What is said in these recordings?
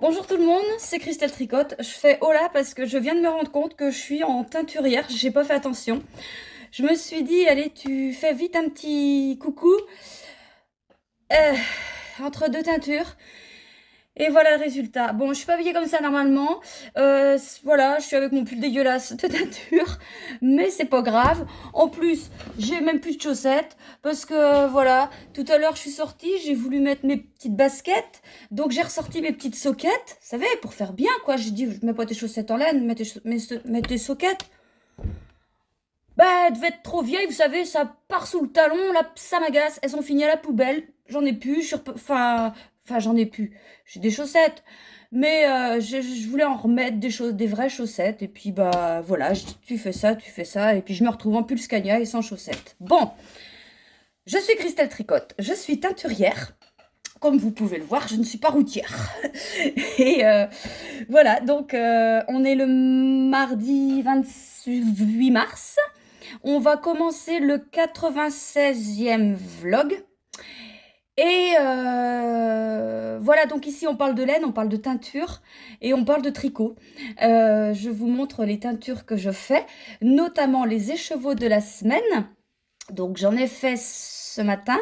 Bonjour tout le monde, c'est Christelle Tricotte. Je fais hola parce que je viens de me rendre compte que je suis en teinturière, j'ai pas fait attention. Je me suis dit, allez, tu fais vite un petit coucou euh, entre deux teintures. Et voilà le résultat. Bon, je suis pas habillée comme ça normalement. Voilà, je suis avec mon pull dégueulasse de teinture. Mais c'est pas grave. En plus, j'ai même plus de chaussettes. Parce que voilà, tout à l'heure je suis sortie, j'ai voulu mettre mes petites baskets. Donc j'ai ressorti mes petites soquettes. Vous savez, pour faire bien quoi. J'ai dit, mets pas tes chaussettes en laine, mets tes soquettes. Bah, elles devaient être trop vieilles, vous savez, ça part sous le talon, là, ça m'agace. Elles sont finies à la poubelle. J'en ai plus, j'en ai plus. J'ai des chaussettes, mais je voulais en remettre des vraies chaussettes. Et puis, bah, voilà, tu fais ça, tu fais ça. Et puis, je me retrouve en pull Scania et sans chaussettes. Bon, je suis Christelle Tricotte, je suis teinturière. Comme vous pouvez le voir, je ne suis pas routière. Et voilà, donc on est le mardi 28 mars. On va commencer le 96e vlog. Et voilà, donc ici on parle de laine, on parle de teinture et on parle de tricot. Je vous montre les teintures que je fais, notamment les écheveaux de la semaine. Donc j'en ai fait ce matin.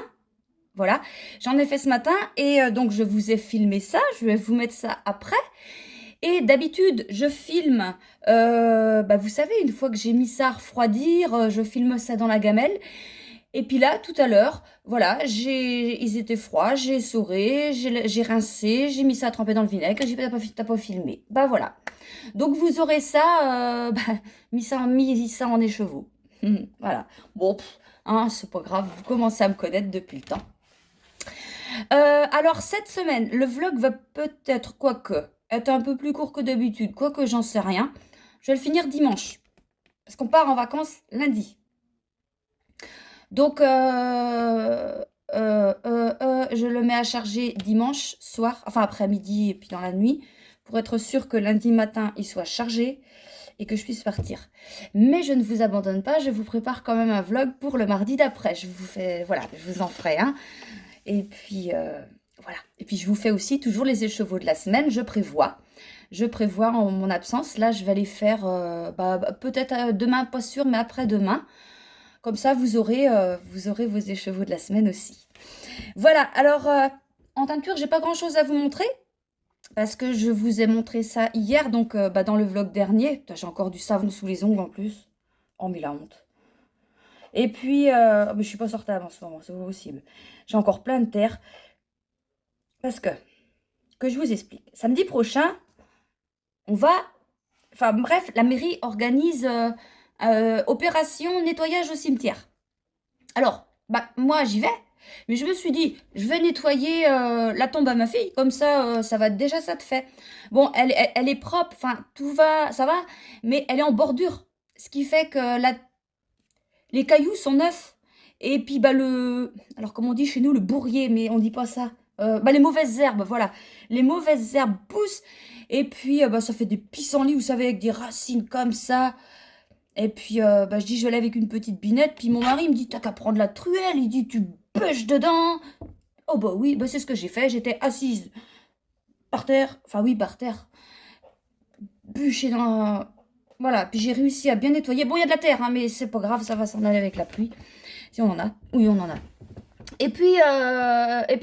Voilà, j'en ai fait ce matin et donc je vous ai filmé ça. Je vais vous mettre ça après. Et d'habitude, je filme, bah, vous savez, une fois que j'ai mis ça à refroidir, je filme ça dans la gamelle. Et puis là, tout à l'heure, voilà, ils étaient froids, j'ai essoré, j'ai rincé, j'ai mis ça à tremper dans le vinaigre, et j'ai dit, t'as pas filmé. Bah voilà. Donc vous aurez ça, bah, mis ça en écheveau. Voilà. Bon, hein, c'est pas grave, vous commencez à me connaître depuis le temps. Alors cette semaine, le vlog va peut-être, quoique, être un peu plus court que d'habitude, quoique j'en sais rien. Je vais le finir dimanche, parce qu'on part en vacances lundi. Donc, je le mets à charger dimanche soir, enfin après-midi et puis dans la nuit, pour être sûr que lundi matin, il soit chargé et que je puisse partir. Mais je ne vous abandonne pas, je vous prépare quand même un vlog pour le mardi d'après. Je vous fais, voilà, je vous en ferai un. Et puis, voilà. Et puis, je vous fais aussi toujours les écheveaux de la semaine, je prévois. Je prévois en mon absence. Là, je vais les faire peut-être demain, pas sûr, mais après-demain. Comme ça, vous aurez vos écheveaux de la semaine aussi. Voilà, alors, en teinture, j'ai pas grand-chose à vous montrer. Parce que je vous ai montré ça hier, donc dans le vlog dernier. Putain, j'ai encore du savon sous les ongles en plus. Oh, mais la honte. Et puis, mais je suis pas sortable en ce moment, c'est pas possible. J'ai encore plein de terre. Parce que je vous explique. Samedi prochain, on va... Enfin bref, la mairie organise opération nettoyage au cimetière. Alors, bah moi j'y vais, mais je me suis dit, je vais nettoyer la tombe à ma fille, comme ça, ça va déjà, ça te fait. Bon, elle est propre, enfin tout va, ça va, mais elle est en bordure, ce qui fait que les cailloux sont neufs. Et puis, bah, alors, comme on dit chez nous, le bourrier, mais on dit pas ça. Bah, les mauvaises herbes, voilà. Les mauvaises herbes poussent. Et puis, bah, ça fait des pissenlits, vous savez, avec des racines comme ça. Et puis, bah, je dis, je vais aller avec une petite binette. Puis mon mari me dit, t'as qu'à prendre la truelle. Il dit, tu bûches dedans. Oh, bah oui, bah, c'est ce que j'ai fait. J'étais assise par terre. Enfin, oui, par terre. Bûcher dans. Voilà. Puis j'ai réussi à bien nettoyer. Bon, il y a de la terre, hein, mais c'est pas grave, ça va s'en aller avec la pluie. Si on en a. Oui, on en a. Et puis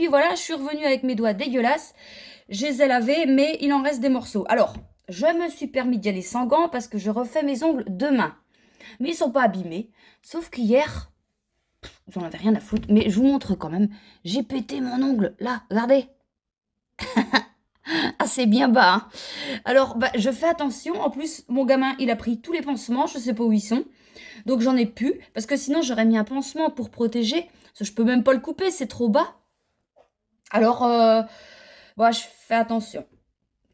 voilà, je suis revenue avec mes doigts dégueulasses. Je les ai lavés, mais il en reste des morceaux. Alors, je me suis permis d'y aller sans gants parce que je refais mes ongles demain. Mais ils sont pas abîmés. Sauf qu'hier, j'en avais rien à foutre. Mais je vous montre quand même. J'ai pété mon ongle. Là, regardez. Ah, c'est bien bas, hein. Alors, bah, je fais attention. En plus, mon gamin, il a pris tous les pansements. Je sais pas où ils sont. Donc, j'en ai plus. Parce que sinon, j'aurais mis un pansement pour protéger. Parce que je peux même pas le couper. C'est trop bas. Alors, voilà, je fais attention.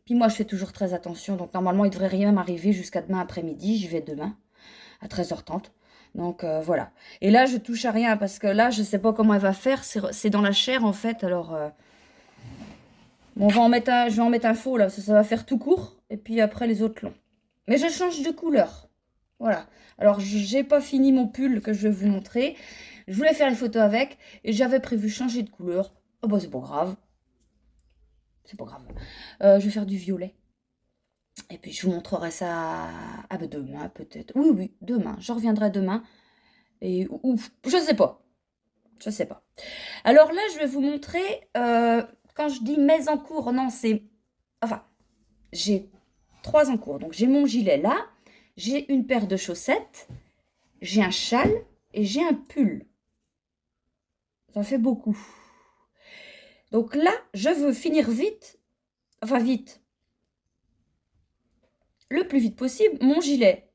Puis moi, je fais toujours très attention. Donc, normalement, il devrait rien m'arriver jusqu'à demain après-midi. J'y vais demain à 13h30. Donc, voilà. Et là, je touche à rien parce que là, je sais pas comment elle va faire. C'est dans la chair, en fait. Alors, bon, je vais en mettre un faux, là. Ça va faire tout court. Et puis après, les autres longs. Mais je change de couleur. Voilà. Alors, j'ai pas fini mon pull que je vais vous montrer. Je voulais faire les photos avec. Et j'avais prévu changer de couleur. Oh, bah, c'est pas grave. c'est pas grave. Je vais faire du violet. Et puis je vous montrerai ça demain peut-être. Oui, oui, demain. Je reviendrai demain. Et je sais pas. Je sais pas. Alors là, je vais vous montrer, quand je dis mes en cours, non, c'est... Enfin, j'ai 3 en cours. Donc j'ai mon gilet là, j'ai une paire de chaussettes, j'ai un châle et j'ai un pull. Ça fait beaucoup. Donc là, je veux finir vite, enfin vite, le plus vite possible, mon gilet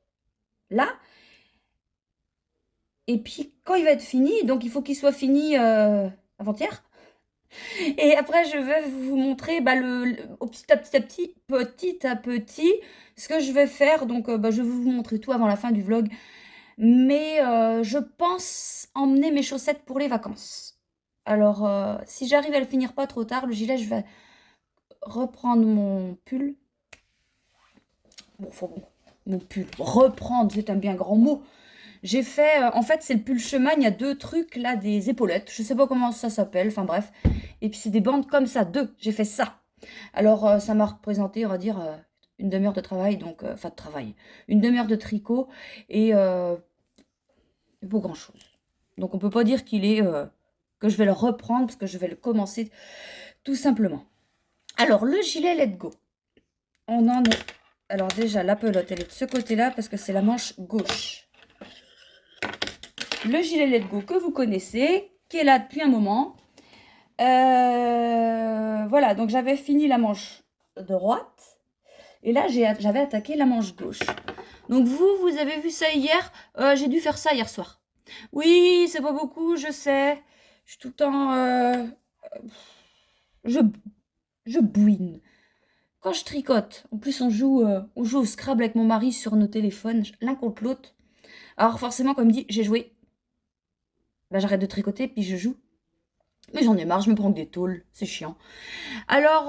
là. Et puis quand il va être fini, donc il faut qu'il soit fini avant-hier. Et après, je vais vous montrer petit à petit, ce que je vais faire. Donc, je vais vous montrer tout avant la fin du vlog. Mais je pense emmener mes chaussettes pour les vacances. Alors, si j'arrive à le finir pas trop tard, le gilet, je vais reprendre mon pull. Bon, mon pull. Reprendre, c'est un bien grand mot. J'ai fait, en fait, c'est le pull chemin. Il y a 2 trucs là, des épaulettes. Je sais pas comment ça s'appelle. Enfin bref. Et puis c'est des bandes comme ça, 2. J'ai fait ça. Alors ça m'a représenté, on va dire, une demi-heure de travail. Donc, enfin de travail. Une demi-heure de tricot et pas grand chose. Donc on peut pas dire qu'il est que je vais le reprendre parce que je vais le commencer tout simplement. Alors le gilet Let Go. On en est. Alors déjà la pelote elle est de ce côté-là parce que c'est la manche gauche. Le gilet Let Go que vous connaissez, qui est là depuis un moment. Voilà, donc j'avais fini la manche droite. Et là, j'avais attaqué la manche gauche. Donc vous avez vu ça hier. J'ai dû faire ça hier soir. Oui, c'est pas beaucoup, je sais. Je suis tout le temps... je bouine. Quand je tricote, en plus on joue au Scrabble avec mon mari sur nos téléphones, l'un contre l'autre. Alors forcément, comme dit, j'ai joué. J'arrête de tricoter, puis je joue. Mais j'en ai marre, je me prends que des tôles, c'est chiant. Alors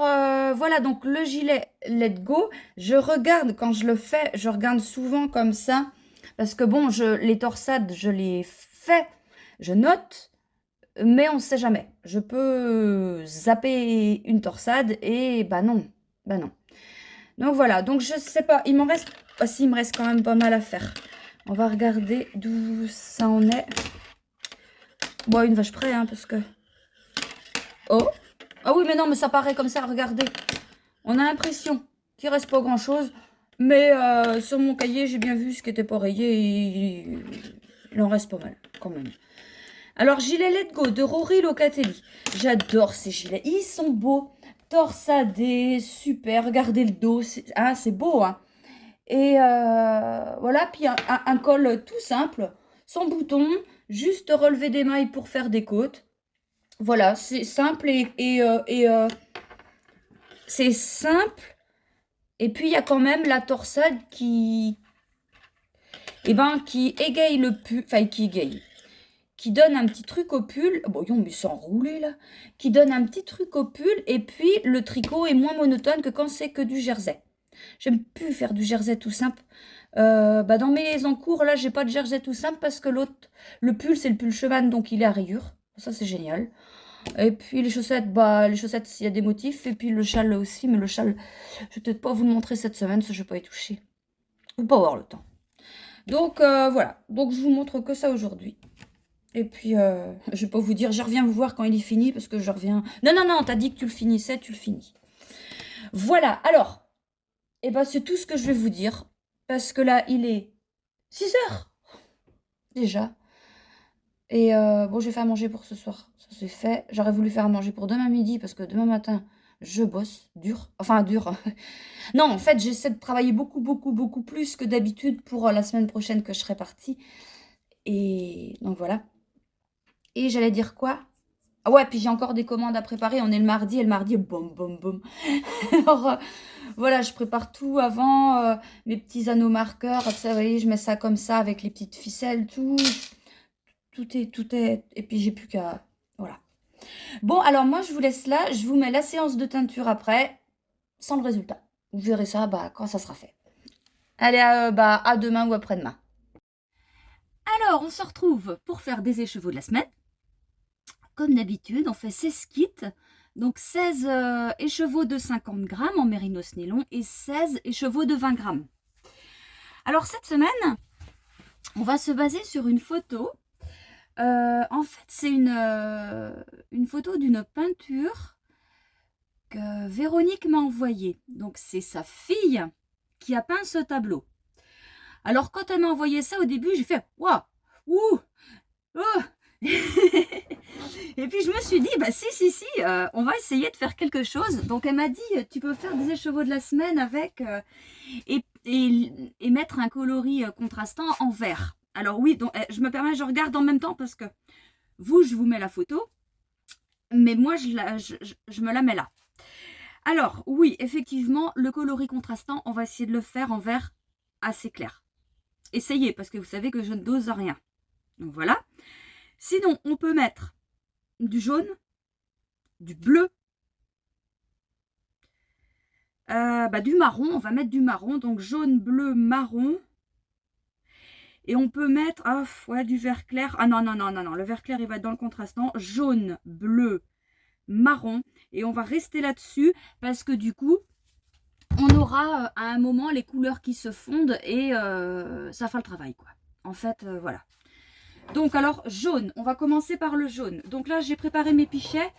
voilà, donc le gilet Let Go, je regarde quand je le fais, je regarde souvent comme ça, parce que bon, les torsades, je les fais, je note, mais on ne sait jamais. Je peux zapper une torsade et bah non, bah non. Donc voilà, donc je sais pas, il m'en reste, ah si, il me reste quand même pas mal à faire. On va regarder d'où ça en est. Bon, une vache près, hein, parce que... Oh, ah oui, mais non, mais ça paraît comme ça, regardez. On a l'impression qu'il reste pas grand-chose. Mais sur mon cahier, j'ai bien vu ce qui était pas rayé. Et il en reste pas mal, quand même. Alors, gilet Let Go de Rory Locatelli. J'adore ces gilets. Ils sont beaux. Torsadés, super. Regardez le dos. C'est beau, hein. Et voilà, puis un col tout simple. Sans bouton. Juste relever des mailles pour faire des côtes. Voilà, c'est simple c'est simple. Et puis, il y a quand même la torsade qui égaye le pull. Enfin, qui égaye. Qui donne un petit truc au pull. Bon, mais c'est enroulé, là. Qui donne un petit truc au pull. Et puis, le tricot est moins monotone que quand c'est que du jersey. J'aime plus faire du jersey tout simple. Dans mes encours, là, j'ai pas de jersey tout simple parce que l'autre, le pull, c'est le pull cheval, donc il est à rayures. Ça, c'est génial. Et puis les chaussettes, il y a des motifs. Et puis le châle aussi, mais le châle, je vais peut-être pas vous le montrer cette semaine, ça je vais pas y toucher. Je vais pas avoir le temps. Donc voilà, donc je vous montre que ça aujourd'hui. Et puis je vais pas vous dire, je reviens vous voir quand il est fini, parce que je reviens... Non, non, non, t'as dit que tu le finissais, tu le finis. Voilà, alors, c'est tout ce que je vais vous dire. Parce que là, il est 6 heures déjà. Et bon, j'ai fait à manger pour ce soir. Ça c'est fait. J'aurais voulu faire à manger pour demain midi parce que demain matin, je bosse dur. Enfin, dur. Non, en fait, j'essaie de travailler beaucoup, beaucoup, beaucoup plus que d'habitude pour la semaine prochaine que je serai partie. Et donc voilà. Et j'allais dire quoi? Ah ouais, puis j'ai encore des commandes à préparer. On est le mardi et le mardi, boum, boum, boum. Alors voilà, je prépare tout avant. Mes petits anneaux marqueurs. Ça, vous voyez, je mets ça comme ça avec les petites ficelles, tout. Tout est... Et puis, j'ai plus qu'à... Voilà. Bon, alors moi, je vous laisse là. Je vous mets la séance de teinture après, sans le résultat. Vous verrez ça quand ça sera fait. Allez, à demain ou après-demain. Alors, on se retrouve pour faire des écheveaux de la semaine. Comme d'habitude, on fait 16 kits Donc 16 écheveaux de 50 grammes en mérinos nylon et 16 écheveaux de 20 grammes. Alors cette semaine, on va se baser sur une photo. En fait, c'est une photo d'une peinture que Véronique m'a envoyée. Donc c'est sa fille qui a peint ce tableau. Alors quand elle m'a envoyé ça au début, j'ai fait « Waouh, ouh, oh !» Et puis je me suis dit, bah si, on va essayer de faire quelque chose. Donc elle m'a dit, tu peux faire des écheveaux de la semaine avec et mettre un coloris contrastant en vert. Alors oui, donc je me permets, je regarde en même temps parce que vous, je vous mets la photo, mais moi, je me la mets là. Alors oui, effectivement, le coloris contrastant, on va essayer de le faire en vert assez clair. Essayez, parce que vous savez que je ne dose rien. Donc voilà. Sinon, on peut mettre du jaune, du bleu, du marron. On va mettre du marron, donc jaune, bleu, marron. Et on peut mettre du vert clair. Ah non, le vert clair, il va être dans le contrastant. Jaune, bleu, marron. Et on va rester là-dessus parce que du coup, on aura à un moment les couleurs qui se fondent et ça fera le travail, quoi. En fait, voilà. Donc alors, jaune. On va commencer par le jaune. Donc là, j'ai préparé mes pichets.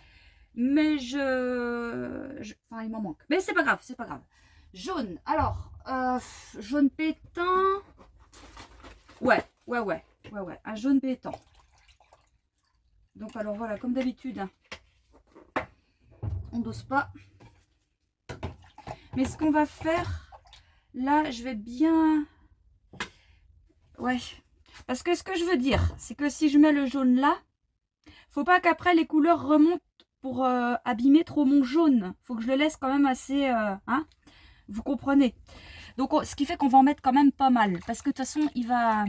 Mais enfin, il m'en manque. Mais c'est pas grave, c'est pas grave. Jaune. Alors, jaune pétant. Ouais. Un jaune pétant. Donc, alors voilà, comme d'habitude, hein, on dose pas. Mais ce qu'on va faire, là, je vais bien... Ouais. Parce que ce que je veux dire, c'est que si je mets le jaune là, faut pas qu'après les couleurs remontent pour abîmer trop mon jaune. Faut que je le laisse quand même assez... hein, vous comprenez. Donc, ce qui fait qu'on va en mettre quand même pas mal. Parce que de toute façon, il va...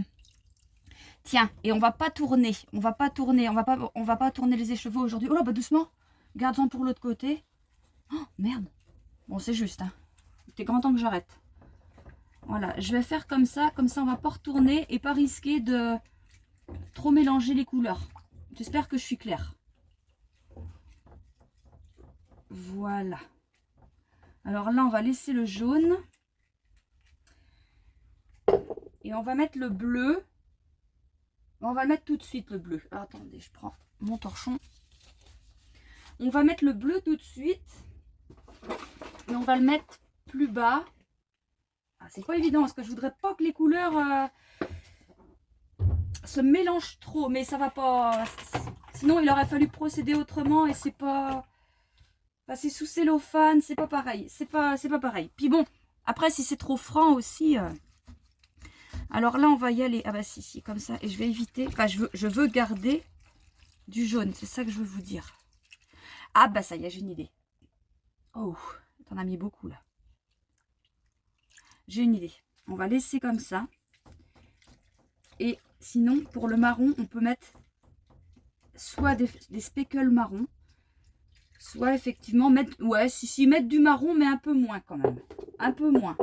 Tiens, et on va pas tourner. On va pas tourner les écheveaux aujourd'hui. Oh là, bah doucement. Garde-en pour l'autre côté. Oh, merde. Bon, c'est juste. Hein. C'est grand temps que j'arrête. Voilà, je vais faire comme ça. Comme ça, on va pas retourner et pas risquer de trop mélanger les couleurs. J'espère que je suis claire. Voilà. Alors là, on va laisser le jaune. Et on va mettre le bleu. On va le mettre tout de suite, le bleu. Alors, attendez, je prends mon torchon. On va mettre le bleu tout de suite. Et on va le mettre plus bas. Ah, c'est pas évident, parce que je voudrais pas que les couleurs se mélangent trop. Mais ça va pas... Sinon, il aurait fallu procéder autrement et c'est pas... Enfin, c'est sous cellophane, c'est pas pareil. C'est pas pareil. Puis bon, après, si c'est trop franc aussi... Alors là, on va y aller. Ah bah si, comme ça. Et je vais éviter... Enfin, je veux garder du jaune. C'est ça que je veux vous dire. Ah bah ça y est, j'ai une idée. Oh, t'en as mis beaucoup là. J'ai une idée. On va laisser comme ça. Et sinon, pour le marron, on peut mettre soit des speckles marron, soit effectivement mettre... Ouais, mettre du marron, mais un peu moins quand même. Un peu moins.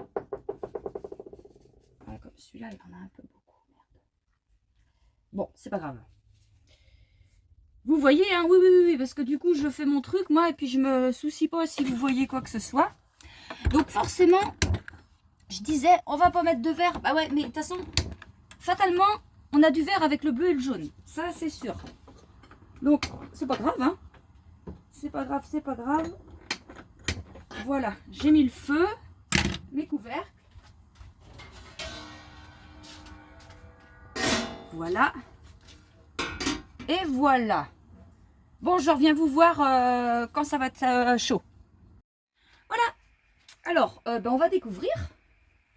Ouais, comme celui-là, il en a un peu beaucoup. Merde. Bon, c'est pas grave. Vous voyez, hein, oui, parce que du coup, je fais mon truc, moi, et puis je me soucie pas si vous voyez quoi que ce soit. Donc forcément, je disais, on va pas mettre de vert. Bah ouais, mais de toute façon, fatalement, on a du vert avec le bleu et le jaune. Ça, c'est sûr. Donc, c'est pas grave, hein. C'est pas grave. Voilà, j'ai mis le feu, mes couvercles. Voilà. Et voilà. Bon, je reviens vous voir quand ça va être chaud. Voilà. Alors, on va découvrir.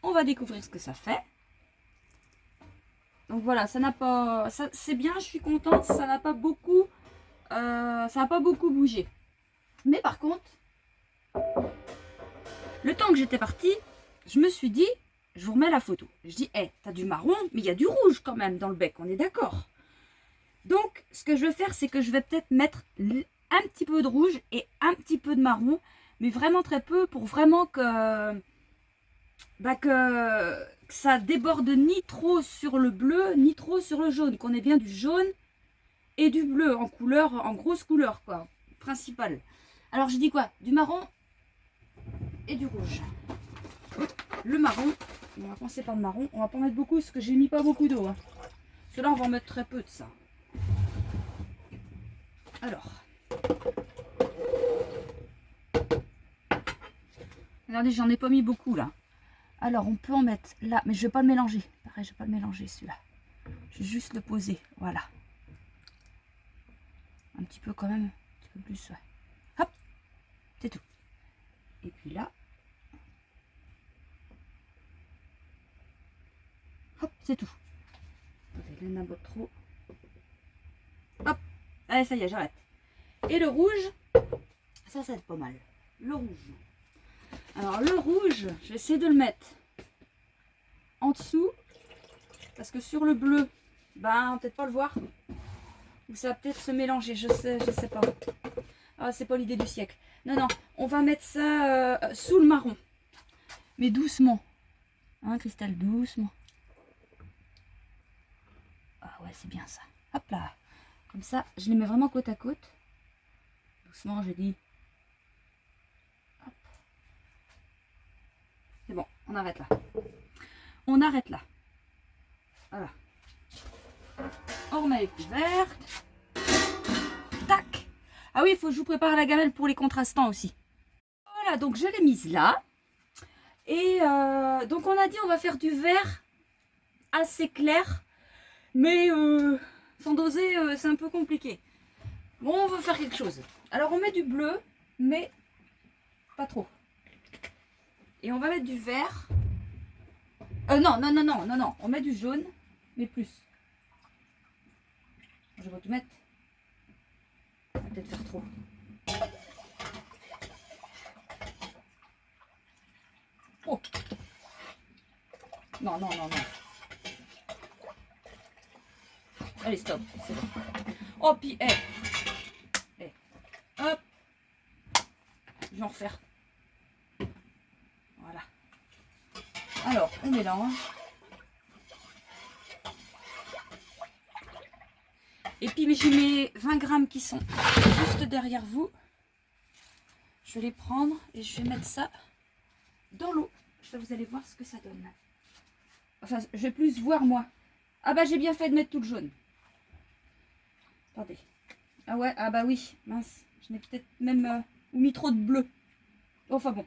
On va découvrir ce que ça fait. Donc voilà, ça n'a pas... C'est bien, je suis contente. Ça n'a pas beaucoup... ça n'a pas beaucoup bougé. Mais par contre, le temps que j'étais partie, je me suis dit... Je vous remets la photo. Je dis, t'as du marron, mais il y a du rouge quand même dans le bec. On est d'accord. Donc, ce que je vais faire, c'est que je vais peut-être mettre un petit peu de rouge et un petit peu de marron, mais vraiment très peu pour vraiment que ça déborde ni trop sur le bleu, ni trop sur le jaune. Qu'on ait bien du jaune et du bleu en couleur, en grosse couleur, quoi, principale. Alors j'ai dit quoi? Du marron et du rouge. Le marron, on va commencer par le marron. On va pas en mettre beaucoup parce que j'ai mis pas beaucoup d'eau. Hein. Parce que là on va en mettre très peu de ça. Alors. Regardez, j'en ai pas mis beaucoup là. Alors on peut en mettre là, mais je vais pas le mélanger. Pareil, je vais pas le mélanger celui-là. Je vais juste le poser, voilà. Un petit peu quand même, un petit peu plus, ouais. Hop, c'est tout. Et puis là, hop, c'est tout. Attendez, là, un trop. Hop, allez, ça y est, j'arrête. Et le rouge, ça va être pas mal. Le rouge. Alors le rouge, je vais essayer de le mettre en dessous. Parce que sur le bleu, ben, on va peut-être pas le voir. Ou ça va peut-être se mélanger, je sais pas. Ah, c'est pas l'idée du siècle. Non, non, on va mettre ça sous le marron. Mais doucement. Hein, Christelle, doucement. Ah ouais, c'est bien ça. Hop là. Comme ça, je les mets vraiment côte à côte. Doucement, j'ai dit. Hop. C'est bon, on arrête là. On arrête là. Voilà. On remet les couvercles. Tac. Ah oui, il faut que je vous prépare la gamelle pour les contrastants aussi. Voilà, donc je l'ai mise là. Et donc on a dit on va faire du vert assez clair. Mais sans doser, c'est un peu compliqué. Bon, on va faire quelque chose. Alors on met du bleu, mais pas trop. Et on va mettre du vert. Non. On met du jaune, mais plus. Je vais tout mettre. On va peut-être faire trop. Oh. Non. Allez, stop. C'est bon. Oh, puis, hop. Je vais en refaire. Voilà. Alors, on mélange. Et puis, j'ai mes 20 grammes qui sont juste derrière vous. Je vais les prendre et je vais mettre ça dans l'eau. Vous allez voir ce que ça donne. Enfin, je vais plus voir moi. Ah bah, j'ai bien fait de mettre tout le jaune. Attendez. Ah ouais, ah bah oui, mince. Je n'ai peut-être même mis trop de bleu. Enfin bon.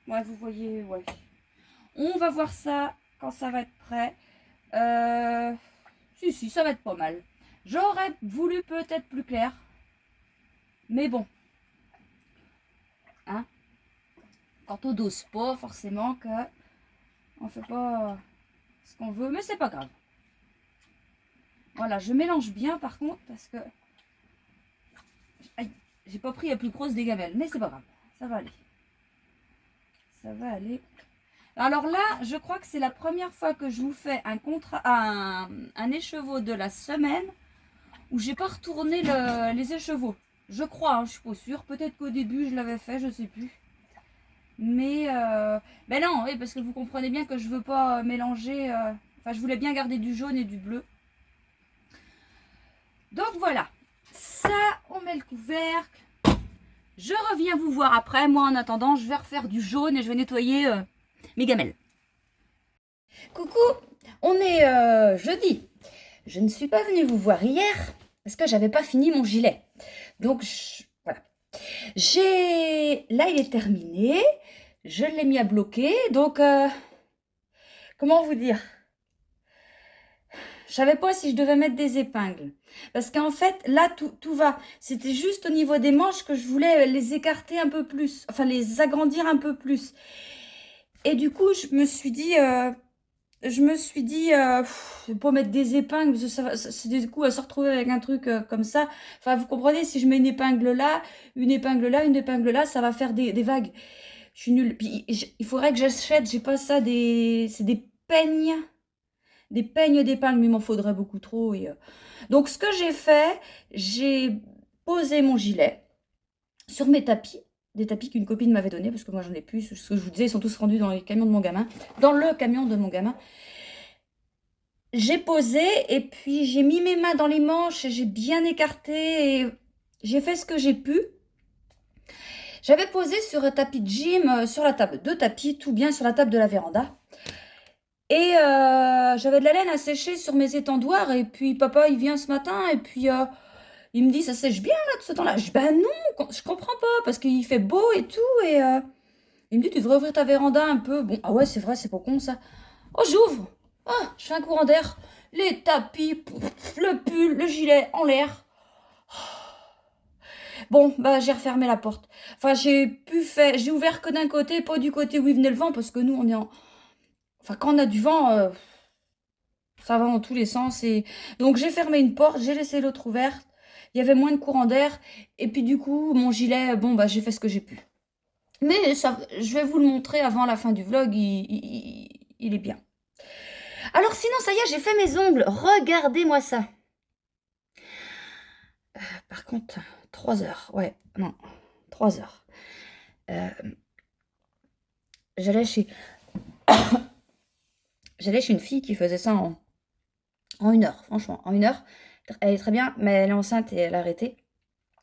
Ouais, vous voyez, ouais. On va voir ça quand ça va être prêt. Si, ça va être pas mal. J'aurais voulu peut-être plus clair. Mais bon. Hein? Quand on dose pas, forcément que on fait pas ce qu'on veut. Mais c'est pas grave. Voilà, je mélange bien par contre parce que j'ai pas pris la plus grosse des gamelles, mais c'est pas grave, ça va aller. Ça va aller. Alors là, je crois que c'est la première fois que je vous fais un écheveau de la semaine où j'ai pas retourné les écheveaux. Je crois, hein, je suis pas sûre. Peut-être qu'au début je l'avais fait, je sais plus. Mais ben non, oui, parce que vous comprenez bien que je veux pas mélanger. Enfin, je voulais bien garder du jaune et du bleu. Donc voilà, ça, on met le couvercle. Je reviens vous voir après. Moi, en attendant, je vais refaire du jaune et je vais nettoyer mes gamelles. Coucou, on est jeudi. Je ne suis pas venue vous voir hier parce que j'avais pas fini mon gilet. Donc, voilà. Là, il est terminé. Je l'ai mis à bloquer. Donc, comment vous dire? Je savais pas si je devais mettre des épingles. Parce qu'en fait, là, tout va. C'était juste au niveau des manches que je voulais les écarter un peu plus. Enfin, les agrandir un peu plus. Et du coup, je me suis dit, faut pas mettre des épingles. Parce que du coup, à se retrouver avec un truc comme ça. Enfin, vous comprenez, si je mets une épingle là, une épingle là, une épingle là, ça va faire des vagues. Je suis nulle. Puis, il faudrait que j'achète, j'ai pas ça, c'est des peignes. Des peignes d'épingle, mais il m'en faudrait beaucoup trop. Donc, ce que j'ai fait, j'ai posé mon gilet sur mes tapis. Des tapis qu'une copine m'avait donné parce que moi, j'en ai plus. Ce que je vous disais, ils sont tous rendus dans les camions de mon gamin. Dans le camion de mon gamin. J'ai posé et puis j'ai mis mes mains dans les manches et j'ai bien écarté. Et j'ai fait ce que j'ai pu. J'avais posé sur un tapis de gym, sur la table, 2 tapis, tout bien sur la table de la véranda. Et j'avais de la laine à sécher sur mes étendoirs. Et puis papa, il vient ce matin et puis il me dit, ça sèche bien là de ce temps-là. Je dis, bah non, je comprends pas parce qu'il fait beau et tout. Et il me dit, tu devrais ouvrir ta véranda un peu. Bon, ah ouais, c'est vrai, c'est pas con ça. Oh, j'ouvre. Ah, je fais un courant d'air. Les tapis, le pull, le gilet en l'air. Bon, bah j'ai refermé la porte. Enfin, j'ai ouvert que d'un côté, pas du côté où il venait le vent, parce que nous, on est en... Enfin, quand on a du vent, ça va dans tous les sens. Et donc, j'ai fermé une porte, j'ai laissé l'autre ouverte. Il y avait moins de courant d'air. Et puis, du coup, mon gilet, bon, bah j'ai fait ce que j'ai pu. Mais ça, je vais vous le montrer avant la fin du vlog, il est bien. Alors sinon, ça y est, j'ai fait mes ongles. Regardez-moi ça. Par contre, 3 heures. Ouais, non, 3 heures. J'allais chez... J'allais chez une fille qui faisait ça en 1 heure, franchement, en 1 heure. Elle est très bien, mais elle est enceinte et elle a arrêté.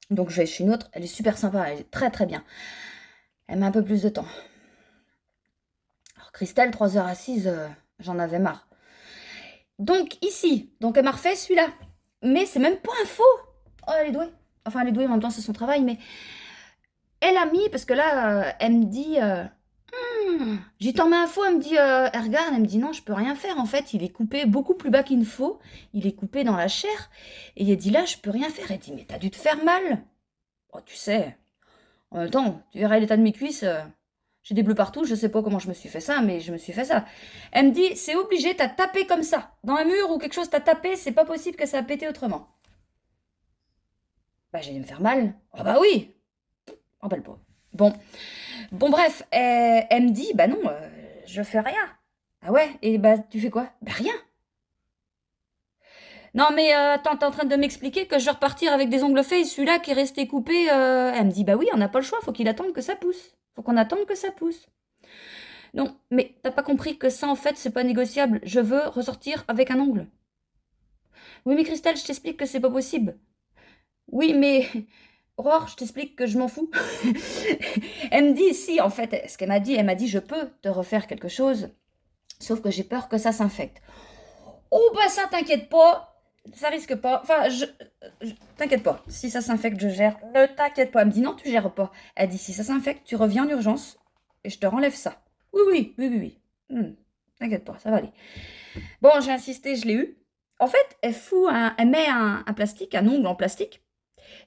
Donc je vais chez une autre, elle est super sympa, elle est très très bien. Elle met un peu plus de temps. Alors Christelle, 3 heures assises, j'en avais marre. Donc ici, donc elle m'a refait celui-là. Mais c'est même pas un faux. Oh, elle est douée. Enfin, elle est douée, en même temps, c'est son travail, mais... Elle a mis, parce que là, elle me dit... J'ai t'en mets un faux, elle me dit, elle regarde, elle me dit non, je peux rien faire, en fait, il est coupé beaucoup plus bas qu'il ne faut, il est coupé dans la chair, et elle dit là, je peux rien faire, elle dit, mais t'as dû te faire mal. Oh, tu sais, en même temps, tu verras l'état de mes cuisses, j'ai des bleus partout, je sais pas comment je me suis fait ça, mais je me suis fait ça. Elle me dit, c'est obligé, t'as tapé comme ça, dans un mur ou quelque chose t'a tapé, c'est pas possible que ça a pété autrement. Bah, j'ai dû me faire mal. Oh bah oui. Oh bah le pauvre. Bon, bref, elle me dit, bah non, je fais rien. Ah ouais, et bah tu fais quoi? Bah rien. Non mais attends, t'es en train de m'expliquer que je vais repartir avec des ongles faits et celui-là qui est resté coupé, elle me dit, bah oui, on n'a pas le choix, faut qu'il attende que ça pousse. Faut qu'on attende que ça pousse. Non, mais t'as pas compris que ça en fait c'est pas négociable. Je veux ressortir avec un ongle. Oui mais Christelle, je t'explique que c'est pas possible. Oui mais Aurore, je t'explique que je m'en fous. Elle me dit, si, en fait, ce qu'elle m'a dit, elle m'a dit, je peux te refaire quelque chose, sauf que j'ai peur que ça s'infecte. Oh, bah ça, t'inquiète pas, ça risque pas. Enfin, t'inquiète pas, si ça s'infecte, je gère. Ne t'inquiète pas. Elle me dit, non, tu gères pas. Elle dit, si ça s'infecte, tu reviens en urgence et je te renlève ça. Oui. T'inquiète pas, ça va aller. Bon, j'ai insisté, je l'ai eu. En fait, elle met un plastique, un ongle en plastique,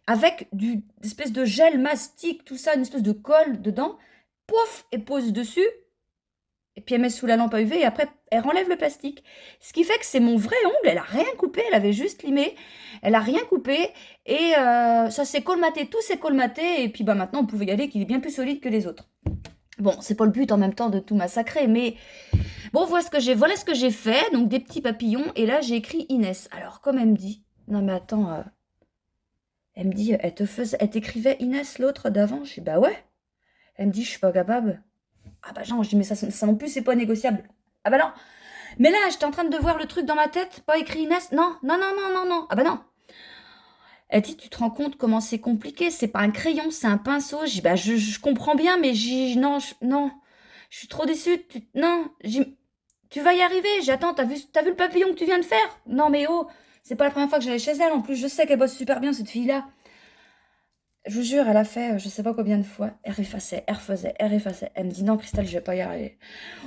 avec une espèce de gel mastic, tout ça, une espèce de colle dedans, pouf, et pose dessus, et puis elle met sous la lampe à UV, et après, elle renlève le plastique. Ce qui fait que c'est mon vrai ongle, elle a rien coupé, elle avait juste limé, elle a rien coupé, et ça s'est colmaté, tout s'est colmaté, et puis bah maintenant, on pouvait y aller, qu'il est bien plus solide que les autres. Bon, c'est pas le but en même temps de tout massacrer, mais bon, voilà ce que j'ai fait, donc des petits papillons, et là, j'ai écrit Inès. Alors, comme elle me dit, non mais attends... Elle me dit, elle t'écrivait Inès l'autre d'avant? Je dis, bah ouais. Elle me dit, je suis pas capable. Ah bah non, je dis, mais ça non plus, c'est pas négociable. Ah bah non. Mais là, j'étais en train de voir le truc dans ma tête, pas écrit Inès. Non. Ah bah non. Elle dit, tu te rends compte comment c'est compliqué? C'est pas un crayon, c'est un pinceau. Je dis, bah je comprends bien, mais non, non. Je suis trop déçue. Non, tu vas y arriver. J'attends, t'as vu le papillon que tu viens de faire? Non mais oh, c'est pas la première fois que j'allais chez elle. En plus, je sais qu'elle bosse super bien, cette fille-là. Je vous jure, elle a fait, je sais pas combien de fois, elle effaçait, elle refaisait, elle effaçait. Elle me dit, non, Christelle, je vais pas y arriver.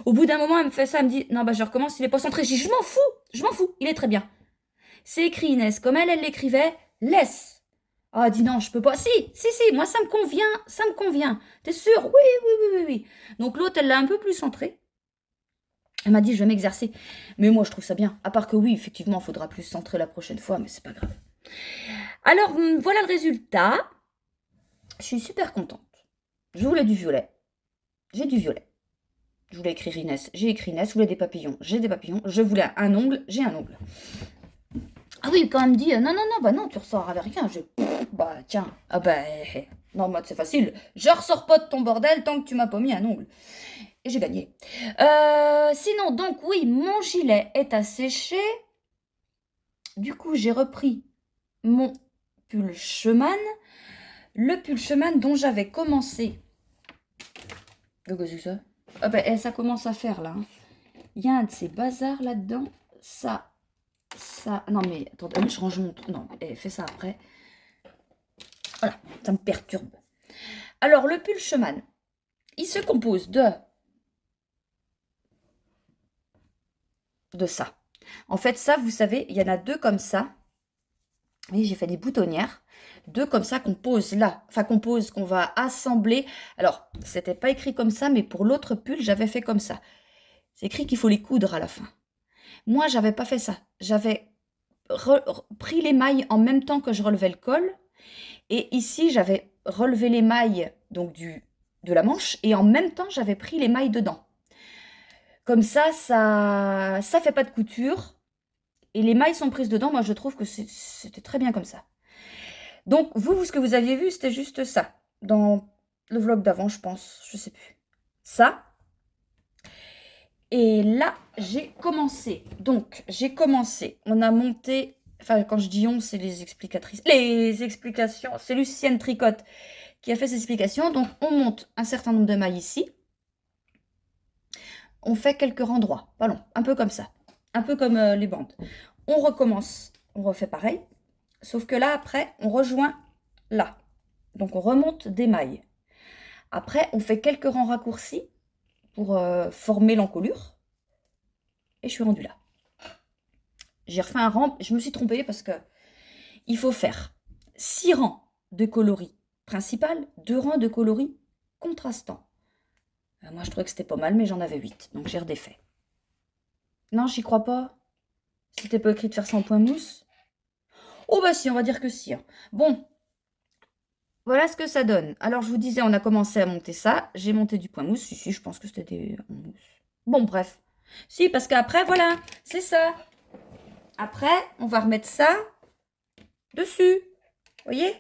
Au bout d'un moment, elle me fait ça, elle me dit, non, bah, je recommence, il est pas centré. Je dis, je m'en fous, il est très bien. C'est écrit, Inès, comme elle l'écrivait, laisse. Ah, elle dit, non, je peux pas. Si, moi, ça me convient. T'es sûre? Oui. Donc, l'autre, elle l'a un peu plus centré. Elle m'a dit, je vais m'exercer. Mais moi, je trouve ça bien. À part que oui, effectivement, il faudra plus centrer la prochaine fois, mais c'est pas grave. Alors, voilà le résultat. Je suis super contente. Je voulais du violet. J'ai du violet. Je voulais écrire Inès. J'ai écrit Inès. Je voulais des papillons. J'ai des papillons. Je voulais un ongle. J'ai un ongle. Ah oui, quand elle me dit non, bah non, tu ressors avec rien. Bah tiens. Ah bah, non, moi c'est facile. Je ressors pas de ton bordel tant que tu m'as pas mis un ongle. Et j'ai gagné. Sinon, donc oui, mon gilet est à sécher. Du coup, j'ai repris mon pull Schumann. le Pulcheman dont j'avais commencé. Qu'est-ce que c'est ça? Ah ben, ça commence à faire là. Hein. Il y a un de ces bazars là-dedans. Ça. Non mais, attendez, je range mon truc. Non, fais ça après. Voilà, ça me perturbe. Alors, le Pulcheman, il se compose de ça. En fait, ça, vous savez, il y en a deux comme ça. Oui, j'ai fait des boutonnières. Deux comme ça qu'on pose là. Enfin, qu'on va assembler. Alors, c'était pas écrit comme ça, mais pour l'autre pull, j'avais fait comme ça. C'est écrit qu'il faut les coudre à la fin. Moi, j'avais pas fait ça. J'avais pris les mailles en même temps que je relevais le col. Et ici, j'avais relevé les mailles donc de la manche. Et en même temps, j'avais pris les mailles dedans. Comme ça fait pas de couture. Et les mailles sont prises dedans. Moi, je trouve que c'était très bien comme ça. Donc, vous, ce que vous aviez vu, c'était juste ça. Dans le vlog d'avant, je pense. Je sais plus. Ça. Et là, j'ai commencé. Donc, j'ai commencé. On a monté... Enfin, quand je dis on, c'est les explicatrices. Les explications. C'est Lucienne Tricotte qui a fait ces explications. Donc, on monte un certain nombre de mailles ici. On fait quelques rangs droits. Pas long. Un peu comme ça. Un peu comme les bandes. On recommence. On refait pareil. Sauf que là, après, on rejoint là. Donc, on remonte des mailles. Après, on fait quelques rangs raccourcis pour former l'encolure. Et je suis rendue là. J'ai refait un rang. Je me suis trompée parce que il faut faire 6 rangs de coloris principal, 2 rangs de coloris contrastants. Moi, je trouvais que c'était pas mal, mais j'en avais 8. Donc, j'ai redéfait. Non, j'y crois pas. C'était pas écrit de faire ça en point mousse. Oh bah si, on va dire que si. Hein. Bon, voilà ce que ça donne. Alors, je vous disais, on a commencé à monter ça. J'ai monté du point mousse. Si, je pense que c'était des mousse. Bon, bref. Si, parce qu'après, voilà, c'est ça. Après, on va remettre ça dessus. Vous voyez?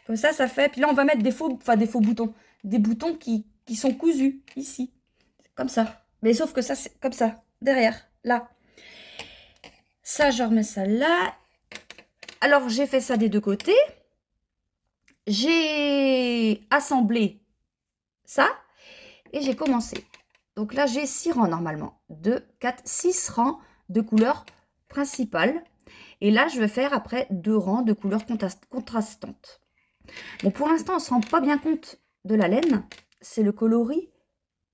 Comme ça fait... Puis là, on va mettre des faux boutons. Des boutons qui sont cousus, ici. Comme ça. Mais sauf que ça, c'est comme ça. Derrière, là. Ça, je remets ça là. Alors, j'ai fait ça des deux côtés. J'ai assemblé ça. Et j'ai commencé. Donc là, j'ai 6 rangs normalement. 2, 4, 6 rangs de couleurs principales. Et là, je vais faire après 2 rangs de couleurs contrastantes. Bon, pour l'instant, on ne se rend pas bien compte de la laine. C'est le coloris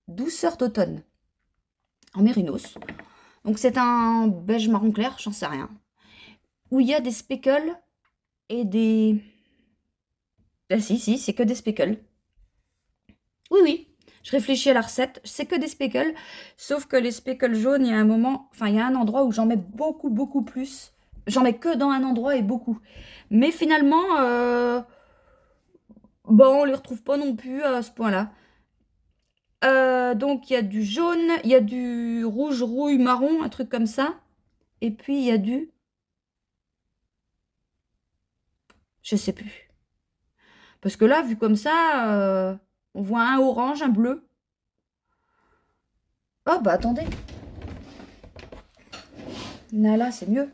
Douceur d'automne en mérinos. Donc, c'est un beige marron clair, j'en sais rien. Où il y a des speckles et des... Ah, si, c'est que des speckles. Oui. Je réfléchis à la recette. C'est que des speckles. Sauf que les speckles jaunes, il y a un moment... Enfin, il y a un endroit où j'en mets beaucoup plus. J'en mets que dans un endroit et beaucoup. Mais finalement... Bon, on les retrouve pas non plus à ce point-là. Donc, il y a du jaune, il y a du rouge, rouille, marron, un truc comme ça. Et puis, il y a du... Je sais plus. Parce que là, vu comme ça, on voit un orange, un bleu. Oh, bah attendez. Là, c'est mieux.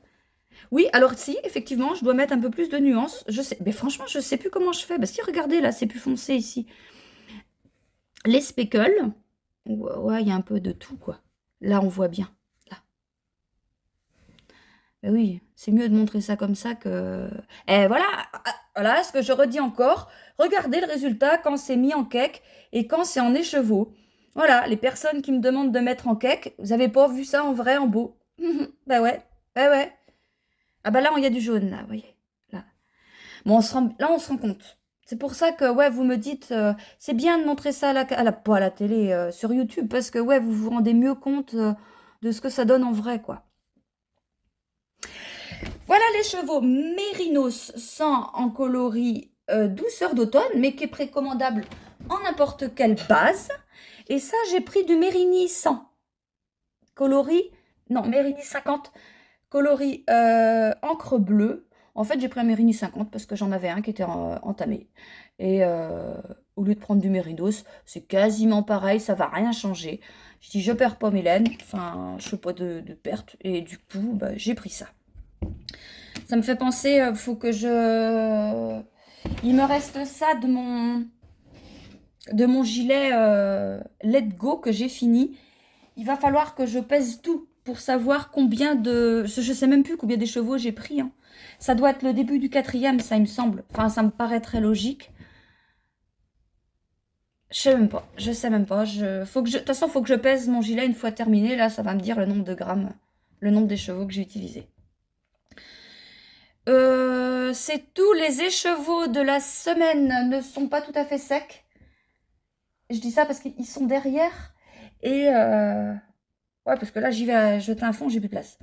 Oui, alors si, effectivement, je dois mettre un peu plus de nuances. Je sais, mais franchement, je sais plus comment je fais. Bah si, regardez, là, c'est plus foncé ici. Les speckles, ouais, il y a un peu de tout, quoi. Là, on voit bien. Là. Ben oui, c'est mieux de montrer ça comme ça que... Et voilà ce que je redis encore. Regardez le résultat quand c'est mis en cake et quand c'est en écheveau. Voilà, les personnes qui me demandent de mettre en cake, vous n'avez pas vu ça en vrai, en beau. Ben ouais. Ah bah là, il y a du jaune, là, vous voyez. Là, bon, là, on se rend compte. C'est pour ça que, ouais, vous me dites, c'est bien de montrer ça pas à la télé, sur YouTube, parce que, ouais, vous vous rendez mieux compte de ce que ça donne en vrai, quoi. Voilà les chevaux Mérinos sans en coloris douceur d'automne, mais qui est précommandable en n'importe quelle base. Et ça, j'ai pris du Mérini 100. Coloris, non, Mérini 50. Coloris encre bleue. En fait, j'ai pris un Mérini 50 parce que j'en avais un qui était entamé. Et au lieu de prendre du Mérinos, c'est quasiment pareil, ça va rien changer. Je dis, je perds pas mes laines, enfin, je fais pas de perte. Et du coup, bah, j'ai pris ça. Ça me fait penser, faut que je Il me reste ça de mon gilet Let Go que j'ai fini. Il va falloir que je pèse tout pour savoir combien de... Je sais même plus combien des chevaux j'ai pris. Hein. Ça doit être le début du 4e, ça il me semble. Enfin, ça me paraît très logique. Je sais même pas. Je sais même pas. De toute façon, il faut que je pèse mon gilet une fois terminé. Là, ça va me dire le nombre de grammes, le nombre d'écheveaux que j'ai utilisés. C'est tout. Les écheveaux de la semaine ne sont pas tout à fait secs. Je dis ça parce qu'ils sont derrière. Et ouais, parce que là, j'y vais jeter un fond, j'ai plus de place.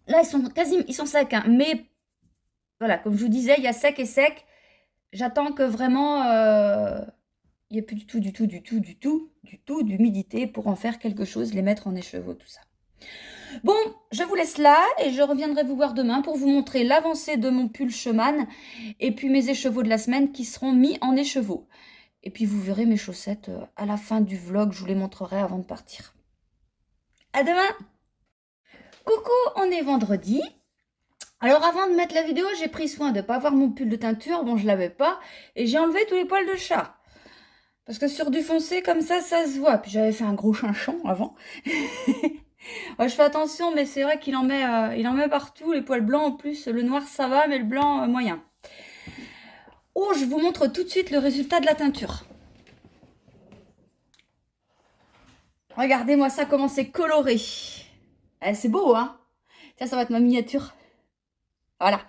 Là, ils sont secs. Hein, mais voilà, comme je vous disais, il y a sec et sec. J'attends que vraiment il n'y ait plus d'humidité pour en faire quelque chose, les mettre en écheveau, tout ça. Bon, je vous laisse là et je reviendrai vous voir demain pour vous montrer l'avancée de mon pull chemin et puis mes écheveaux de la semaine qui seront mis en écheveau. Et puis vous verrez mes chaussettes à la fin du vlog, je vous les montrerai avant de partir. À demain! Coucou, on est vendredi. Alors avant de mettre la vidéo, j'ai pris soin de ne pas avoir mon pull de teinture, bon je l'avais pas, et j'ai enlevé tous les poils de chat. Parce que sur du foncé comme ça se voit. Puis j'avais fait un gros chinchon avant. Ouais, je fais attention, mais c'est vrai qu'il en met partout, les poils blancs en plus. Le noir ça va, mais le blanc moyen. Oh, je vous montre tout de suite le résultat de la teinture. Regardez-moi ça, comment c'est coloré. C'est beau, hein? Tiens, ça va être ma miniature. Voilà.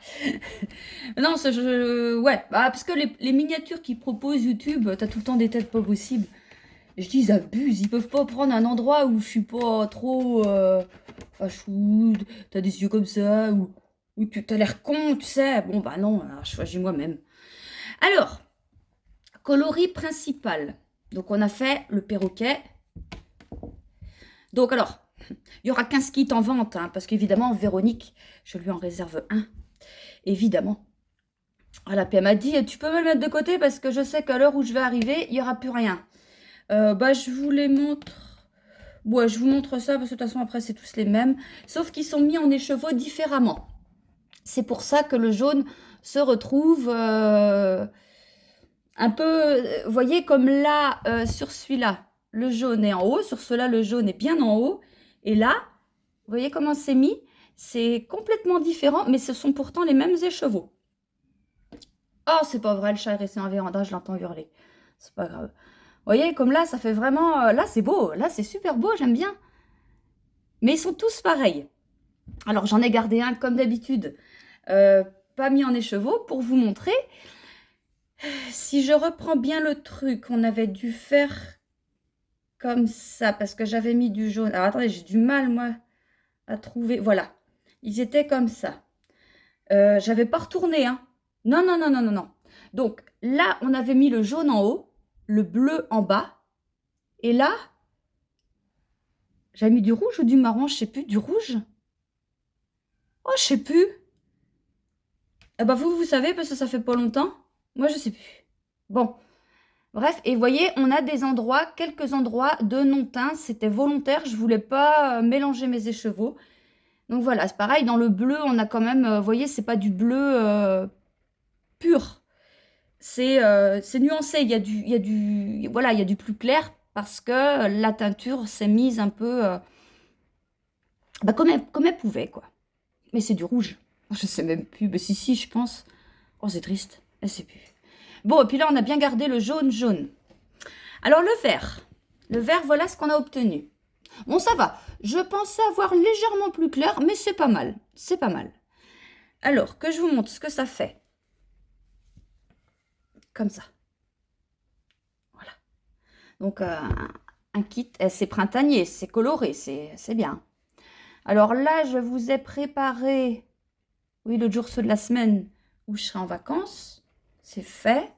Non, ouais, bah, parce que les miniatures qu'ils proposent YouTube, t'as tout le temps des têtes pas possibles. Je dis, ils abusent, ils peuvent pas prendre un endroit où je suis pas trop fachou, t'as des yeux comme ça, ou tu as l'air con, tu sais. Bon, bah non, alors, je choisis moi-même. Alors, coloris principal. Donc, on a fait le perroquet. Donc, alors, il y aura 15 kits en vente, hein, parce qu'évidemment, Véronique, je lui en réserve un. Évidemment. Voilà, puis elle m'a dit, tu peux me le mettre de côté parce que je sais qu'à l'heure où je vais arriver, il n'y aura plus rien. Bah, je vous les montre. Ouais, je vous montre ça parce que de toute façon, après, c'est tous les mêmes. Sauf qu'ils sont mis en écheveau différemment. C'est pour ça que le jaune se retrouve un peu... Vous voyez, comme là, sur celui-là, le jaune est en haut. Sur cela, le jaune est bien en haut. Et là, vous voyez comment c'est mis? C'est complètement différent, mais ce sont pourtant les mêmes écheveaux. Oh, c'est pas vrai, le chat est resté en véranda, je l'entends hurler. C'est pas grave. Vous voyez, comme là, ça fait vraiment... là, c'est beau. Là, c'est super beau, j'aime bien. Mais ils sont tous pareils. Alors, j'en ai gardé un, comme d'habitude, pas mis en écheveau, pour vous montrer. Si je reprends bien le truc, on avait dû faire comme ça, parce que j'avais mis du jaune. Alors, attendez, j'ai du mal, moi, à trouver... Voilà. Ils étaient comme ça. J'avais pas retourné, hein. Non, non, non, non, non, non. Donc, là, on avait mis le jaune en haut, le bleu en bas. Et là, j'avais mis du rouge ou du marron, je sais plus, du rouge. Oh, je sais plus. Eh ben, vous savez, parce que ça fait pas longtemps. Moi, je sais plus. Bon, bref, et vous voyez, on a des endroits, quelques endroits de non-teint. C'était volontaire, je voulais pas mélanger mes écheveaux. Donc voilà, c'est pareil, dans le bleu, on a quand même, vous voyez, c'est pas du bleu pur. C'est nuancé, voilà, il y a du plus clair parce que la teinture s'est mise un peu bah, comme elle pouvait, quoi. Mais c'est du rouge. Je sais même plus. Mais si, je pense. Oh, c'est triste. Je sais plus. Bon, et puis là, on a bien gardé le jaune. Alors, le vert. Le vert, voilà ce qu'on a obtenu. Bon, ça va. Je pensais avoir légèrement plus clair, mais c'est pas mal. C'est pas mal. Alors, que je vous montre ce que ça fait. Comme ça. Voilà. Donc, un kit, c'est printanier, c'est coloré, c'est bien. Alors là, je vous ai préparé, oui, le jour ceux de la semaine où je serai en vacances. C'est fait.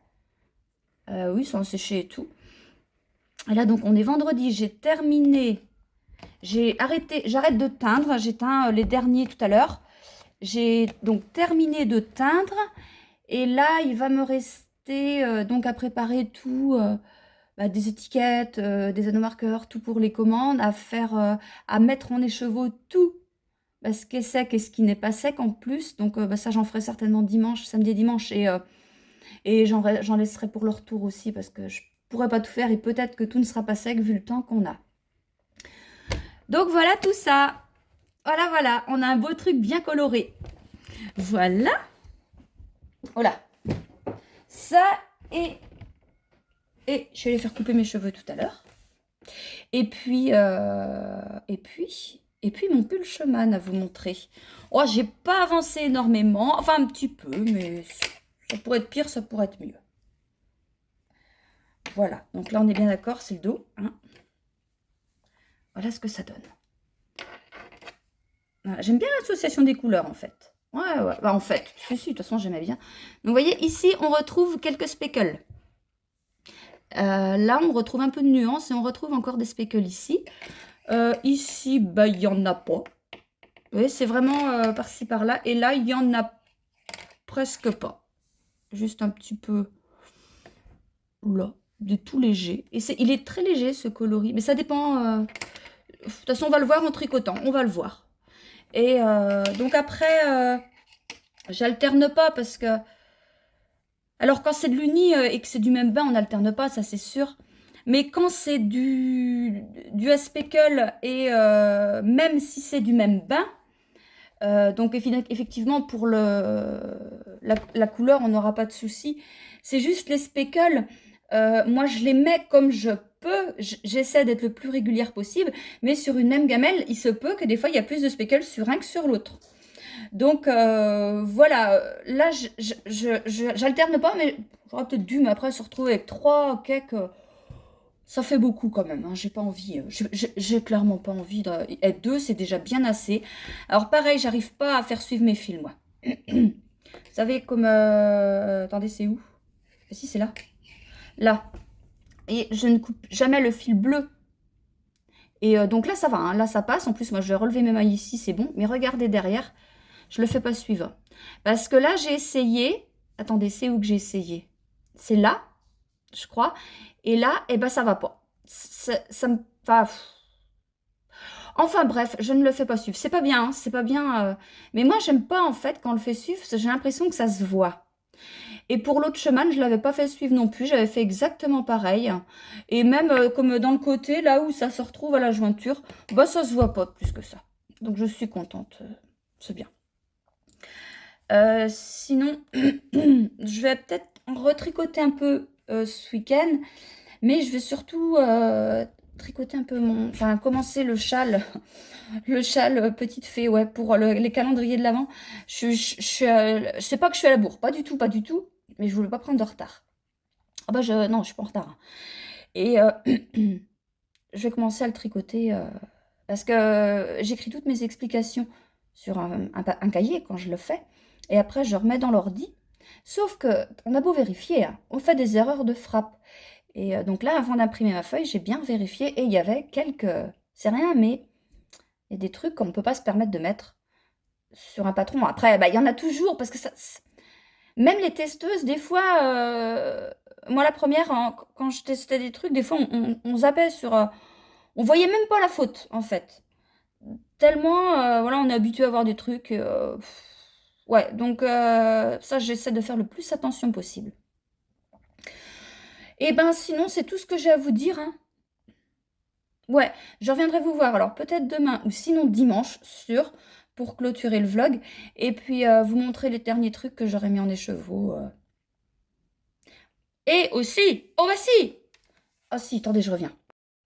Oui, sans sécher et tout. Et là, donc, on est vendredi. J'ai terminé. J'arrête de teindre. J'ai teint les derniers tout à l'heure. J'ai donc terminé de teindre. Et là, il va me rester donc à préparer tout, des étiquettes, des anneaux-marqueurs, tout pour les commandes, à faire, à mettre en écheveau tout, ce qui est sec et ce qui n'est pas sec en plus. Donc ça, j'en ferai certainement dimanche, samedi et dimanche. Et Et j'en laisserai pour le retour aussi parce que je pourrais pas tout faire et peut-être que tout ne sera pas sec vu le temps qu'on a. Donc voilà tout ça. Voilà, voilà, on a un beau truc bien coloré. Voilà. Voilà. Ça et je vais aller faire couper mes cheveux tout à l'heure. Et puis mon pull Schumann à vous montrer. Oh, j'ai pas avancé énormément, enfin un petit peu, mais ça pourrait être pire, ça pourrait être mieux. Voilà, donc là on est bien d'accord, c'est le dos. Hein. Voilà ce que ça donne. Voilà. J'aime bien l'association des couleurs en fait. Ouais, ouais, bah, en fait, si, de toute façon j'aimais bien. Donc vous voyez, ici on retrouve quelques speckles. Là on retrouve un peu de nuances et on retrouve encore des speckles ici. Ici, bah, il n'y en a pas. Vous voyez, c'est vraiment par-ci par-là. Et là, il n'y en a presque pas. Juste un petit peu là, de tout léger. Et il est très léger, ce coloris. Mais ça dépend. De toute façon, on va le voir en tricotant. On va le voir. Et donc après, j'alterne pas parce que... Alors, quand c'est de l'uni et que c'est du même bain, on n'alterne pas, ça c'est sûr. Mais quand c'est du speckle et même si c'est du même bain, donc effectivement, pour la couleur, on n'aura pas de souci. C'est juste les speckles, moi je les mets comme je peux. J'essaie d'être le plus régulière possible. Mais sur une même gamelle, il se peut que des fois, il y a plus de speckles sur un que sur l'autre. Donc voilà, là, j'alterne pas, mais j'aurais peut-être dû, mais après, se retrouver avec 3 cakes... Ça fait beaucoup quand même, hein. J'ai pas envie, j'ai clairement pas envie être 2, c'est déjà bien assez. Alors pareil, j'arrive pas à faire suivre mes fils, moi. Vous savez, comme... attendez, c'est où? Ah, si, c'est là. Là. Et je ne coupe jamais le fil bleu. Et donc là, ça va, hein. Là, ça passe. En plus, moi, je vais relever mes mailles ici, c'est bon. Mais regardez derrière, je le fais pas suivre. Parce que là, j'ai essayé... Attendez, c'est où que j'ai essayé? C'est là, je crois. Et là, eh ben, ça va pas. Ça me... Enfin bref, je ne le fais pas suivre. C'est pas bien, hein, c'est pas bien. Mais moi, j'aime pas en fait quand on le fait suivre, j'ai l'impression que ça se voit. Et pour l'autre chemin, je l'avais pas fait suivre non plus, j'avais fait exactement pareil. Et même comme dans le côté, là où ça se retrouve à la jointure, bah ça se voit pas plus que ça. Donc je suis contente, c'est bien. Sinon, je vais peut-être retricoter un peu ce week-end, mais je vais surtout tricoter un peu enfin commencer le châle. Le châle petite fée, ouais, pour les calendriers de l'Avent. Je sais pas que je suis à la bourre, pas du tout, pas du tout. Mais je voulais pas prendre de retard. Ah bah non, je suis pas en retard. Hein. Et je vais commencer à le tricoter parce que j'écris toutes mes explications sur un cahier quand je le fais. Et après, je remets dans l'ordi. Sauf que on a beau vérifier, hein, on fait des erreurs de frappe. Et donc là, avant d'imprimer ma feuille, j'ai bien vérifié et il y avait quelques... C'est rien, mais il y a des trucs qu'on ne peut pas se permettre de mettre sur un patron. Après, bah, il y en a toujours, parce que ça... Même les testeuses, des fois... moi, la première, hein, quand je testais des trucs, des fois, on zappait sur... on voyait même pas la faute, en fait. Tellement, voilà, on est habitué à voir des trucs... ouais, donc ça, j'essaie de faire le plus attention possible. Et ben sinon, c'est tout ce que j'ai à vous dire, hein. Ouais, je reviendrai vous voir, alors peut-être demain ou sinon dimanche, sûr, pour clôturer le vlog. Et puis vous montrer les derniers trucs que j'aurais mis en écheveau. Et aussi, oh bah si! Ah si, attendez, je reviens.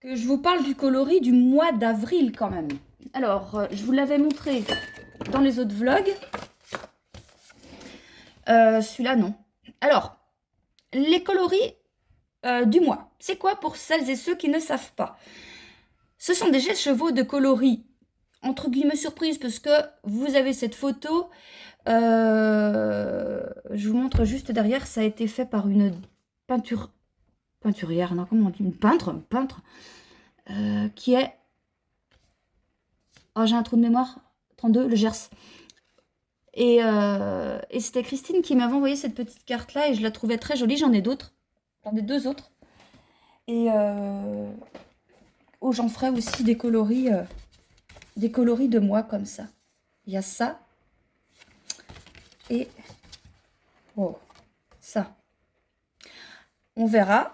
Que je vous parle du coloris du mois d'avril quand même. Alors, je vous l'avais montré dans les autres vlogs. Celui-là, non. Alors, les coloris du mois. C'est quoi pour celles et ceux qui ne savent pas? Ce sont des chevaux de coloris, entre guillemets surprise, parce que vous avez cette photo. Je vous montre juste derrière, ça a été fait par une peinturière, non, comment on dit? Une peintre qui est... Oh, j'ai un trou de mémoire, 32, le Gers. Et c'était Christine qui m'avait envoyé cette petite carte-là et je la trouvais très jolie. J'en ai d'autres. J'en ai 2 autres. Et j'en ferai aussi des coloris de moi comme ça. Il y a ça. Et... oh, ça. on verra.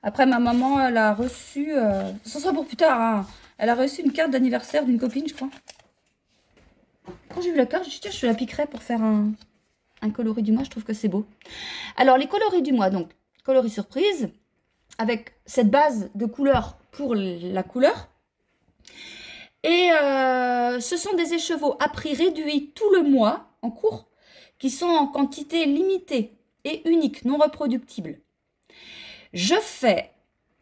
Après, ma maman, elle a reçu... ce sera pour plus tard, hein. Elle a reçu une carte d'anniversaire d'une copine, je crois. Quand j'ai vu la carte, je me suis dit, tiens, je te la piquerai pour faire un coloris du mois. Je trouve que c'est beau. Alors, les coloris du mois, donc, coloris surprise, avec cette base de couleur pour la couleur. Et ce sont des écheveaux à prix réduit tout le mois, en cours, qui sont en quantité limitée et unique, non reproductible. Je fais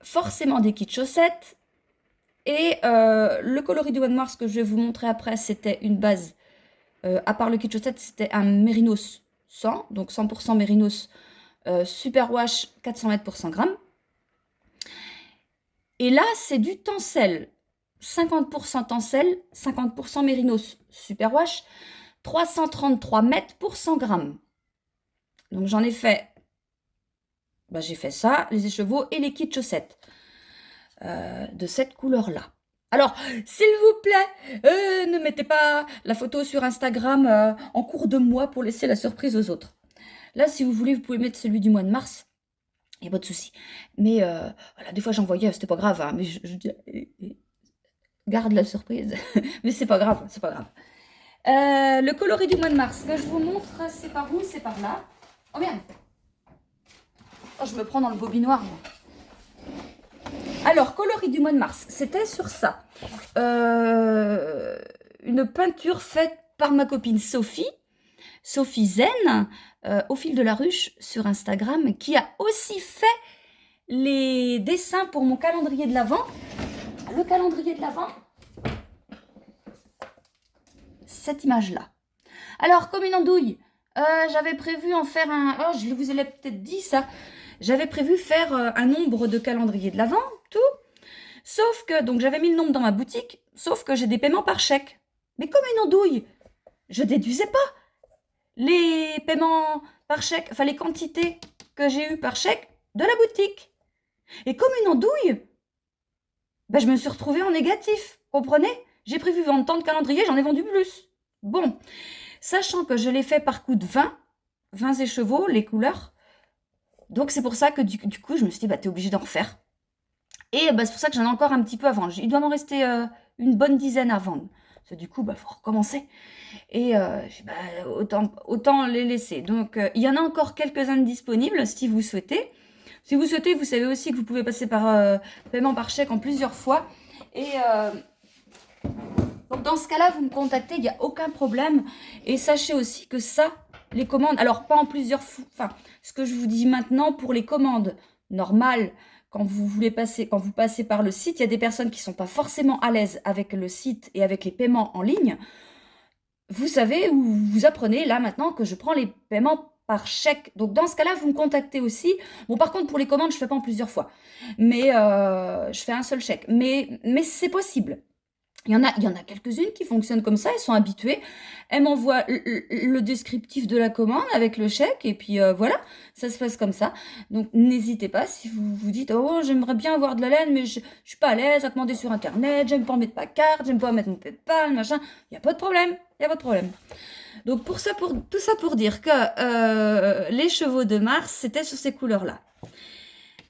forcément des kits chaussettes. Et le coloris du mois de mars que je vais vous montrer après, c'était une base, à part le kit chaussette, c'était un Mérinos 100, donc 100% Mérinos Super Wash 400 mètres pour 100 grammes. Et là, c'est du tencel, 50% tencel, 50% Mérinos Super Wash, 333 mètres pour 100 grammes. Donc j'en ai fait, j'ai fait ça, les écheveaux et les kits chaussettes. De cette couleur-là. Alors, s'il vous plaît, ne mettez pas la photo sur Instagram en cours de mois pour laisser la surprise aux autres. Là, si vous voulez, vous pouvez mettre celui du mois de mars. Il n'y a pas de souci. Mais voilà, des fois, j'envoyais, c'était pas grave. Hein, mais je garde la surprise. Mais c'est pas grave, c'est pas grave. Le coloris du mois de mars que je vous montre, c'est par où? C'est par là. Oh merde! Oh, je me prends dans le bobinoir, moi. Alors, coloris du mois de mars, c'était sur ça. Une peinture faite par ma copine Sophie Zen, au fil de la ruche sur Instagram, qui a aussi fait les dessins pour mon calendrier de l'Avent. Le calendrier de l'Avent, cette image-là. Alors, comme une andouille, j'avais prévu en faire un... Oh, je vous ai peut-être dit ça. J'avais prévu faire un nombre de calendriers de l'Avent, tout. Sauf que, donc j'avais mis le nombre dans ma boutique, sauf que j'ai des paiements par chèque. Mais comme une andouille, je déduisais pas les paiements par chèque, enfin les quantités que j'ai eues par chèque de la boutique. Et comme une andouille, je me suis retrouvée en négatif, comprenez? J'ai prévu vendre tant de calendriers, j'en ai vendu plus. Bon, sachant que je l'ai fait par coup de 20 écheveaux, les couleurs, donc c'est pour ça que du coup, je me suis dit, t'es obligé d'en refaire. Et c'est pour ça que j'en ai encore un petit peu à vendre. Il doit m'en rester une bonne dizaine à vendre. Parce que du coup, faut recommencer. Et autant les laisser. Donc, il y en a encore quelques-uns disponibles si vous souhaitez. Si vous souhaitez, vous savez aussi que vous pouvez passer par paiement par chèque en plusieurs fois. Et donc, dans ce cas-là, vous me contactez, il n'y a aucun problème. Et sachez aussi que ça, les commandes, alors pas en plusieurs fois, enfin, ce que je vous dis maintenant, pour les commandes normales, quand vous passez par le site, il y a des personnes qui ne sont pas forcément à l'aise avec le site et avec les paiements en ligne. Vous savez, ou vous apprenez là maintenant que je prends les paiements par chèque. Donc dans ce cas-là, vous me contactez aussi. Bon, par contre, pour les commandes, je ne fais pas en plusieurs fois. Mais je fais un seul chèque. Mais c'est possible. Il y en a quelques-unes qui fonctionnent comme ça, elles sont habituées. Elles m'envoient le descriptif de la commande avec le chèque, et puis voilà, ça se passe comme ça. Donc n'hésitez pas, si vous vous dites « Oh, j'aimerais bien avoir de la laine, mais je suis pas à l'aise à commander sur Internet, j'aime pas mettre ma carte, j'aime pas mettre mon PayPal, machin. » Il n'y a pas de problème, il n'y a pas de problème. Donc tout ça pour dire que les chevaux de Mars, c'était sur ces couleurs-là.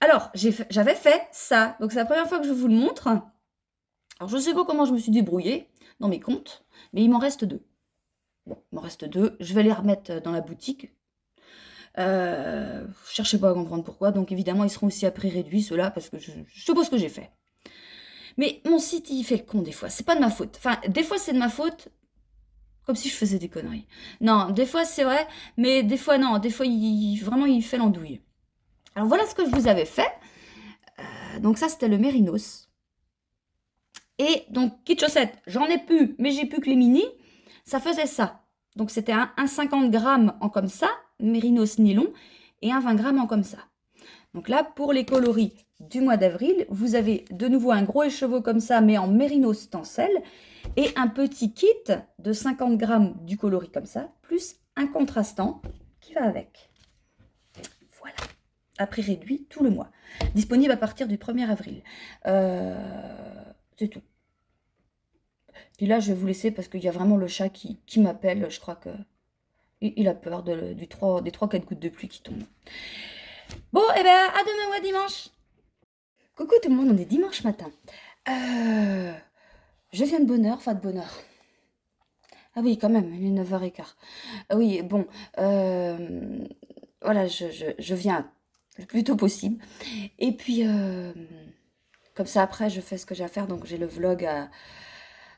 Alors, j'avais fait ça, donc c'est la première fois que je vous le montre. Alors, je ne sais pas comment je me suis débrouillée dans mes comptes, mais il m'en reste 2. Bon, il m'en reste 2. Je vais les remettre dans la boutique. Cherchez pas à comprendre pourquoi. Donc, évidemment, ils seront aussi à prix réduit, ceux-là, parce que je suppose que j'ai fait. Mais mon site, il fait le con des fois. C'est pas de ma faute. Enfin, des fois, c'est de ma faute, comme si je faisais des conneries. Non, des fois, c'est vrai, mais des fois, non. Des fois, vraiment, il fait l'andouille. Alors, voilà ce que je vous avais fait. Donc, ça, c'était le Mérinos. Et donc, kit chaussettes, j'en ai plus, mais j'ai plus que les mini. Ça faisait ça. Donc, c'était un 50 grammes en comme ça, Mérinos nylon, et un 20 grammes en comme ça. Donc là, pour les coloris du mois d'avril, vous avez de nouveau un gros écheveau comme ça, mais en Mérinos tencel, et un petit kit de 50 grammes du coloris comme ça, plus un contrastant qui va avec. Voilà. À prix réduit tout le mois. Disponible à partir du 1er avril. C'est tout. Puis là, je vais vous laisser parce qu'il y a vraiment le chat qui m'appelle. Je crois qu'il a peur des 3-4 gouttes de pluie qui tombent. Bon, et ben à demain ou à dimanche. Coucou tout le monde, on est dimanche matin. Je viens de bonne heure, enfin de bonne heure. Ah oui, quand même, il est 9h15. Ah oui, bon, voilà, je viens le plus tôt possible. Et puis, comme ça, après, je fais ce que j'ai à faire. Donc, j'ai le vlog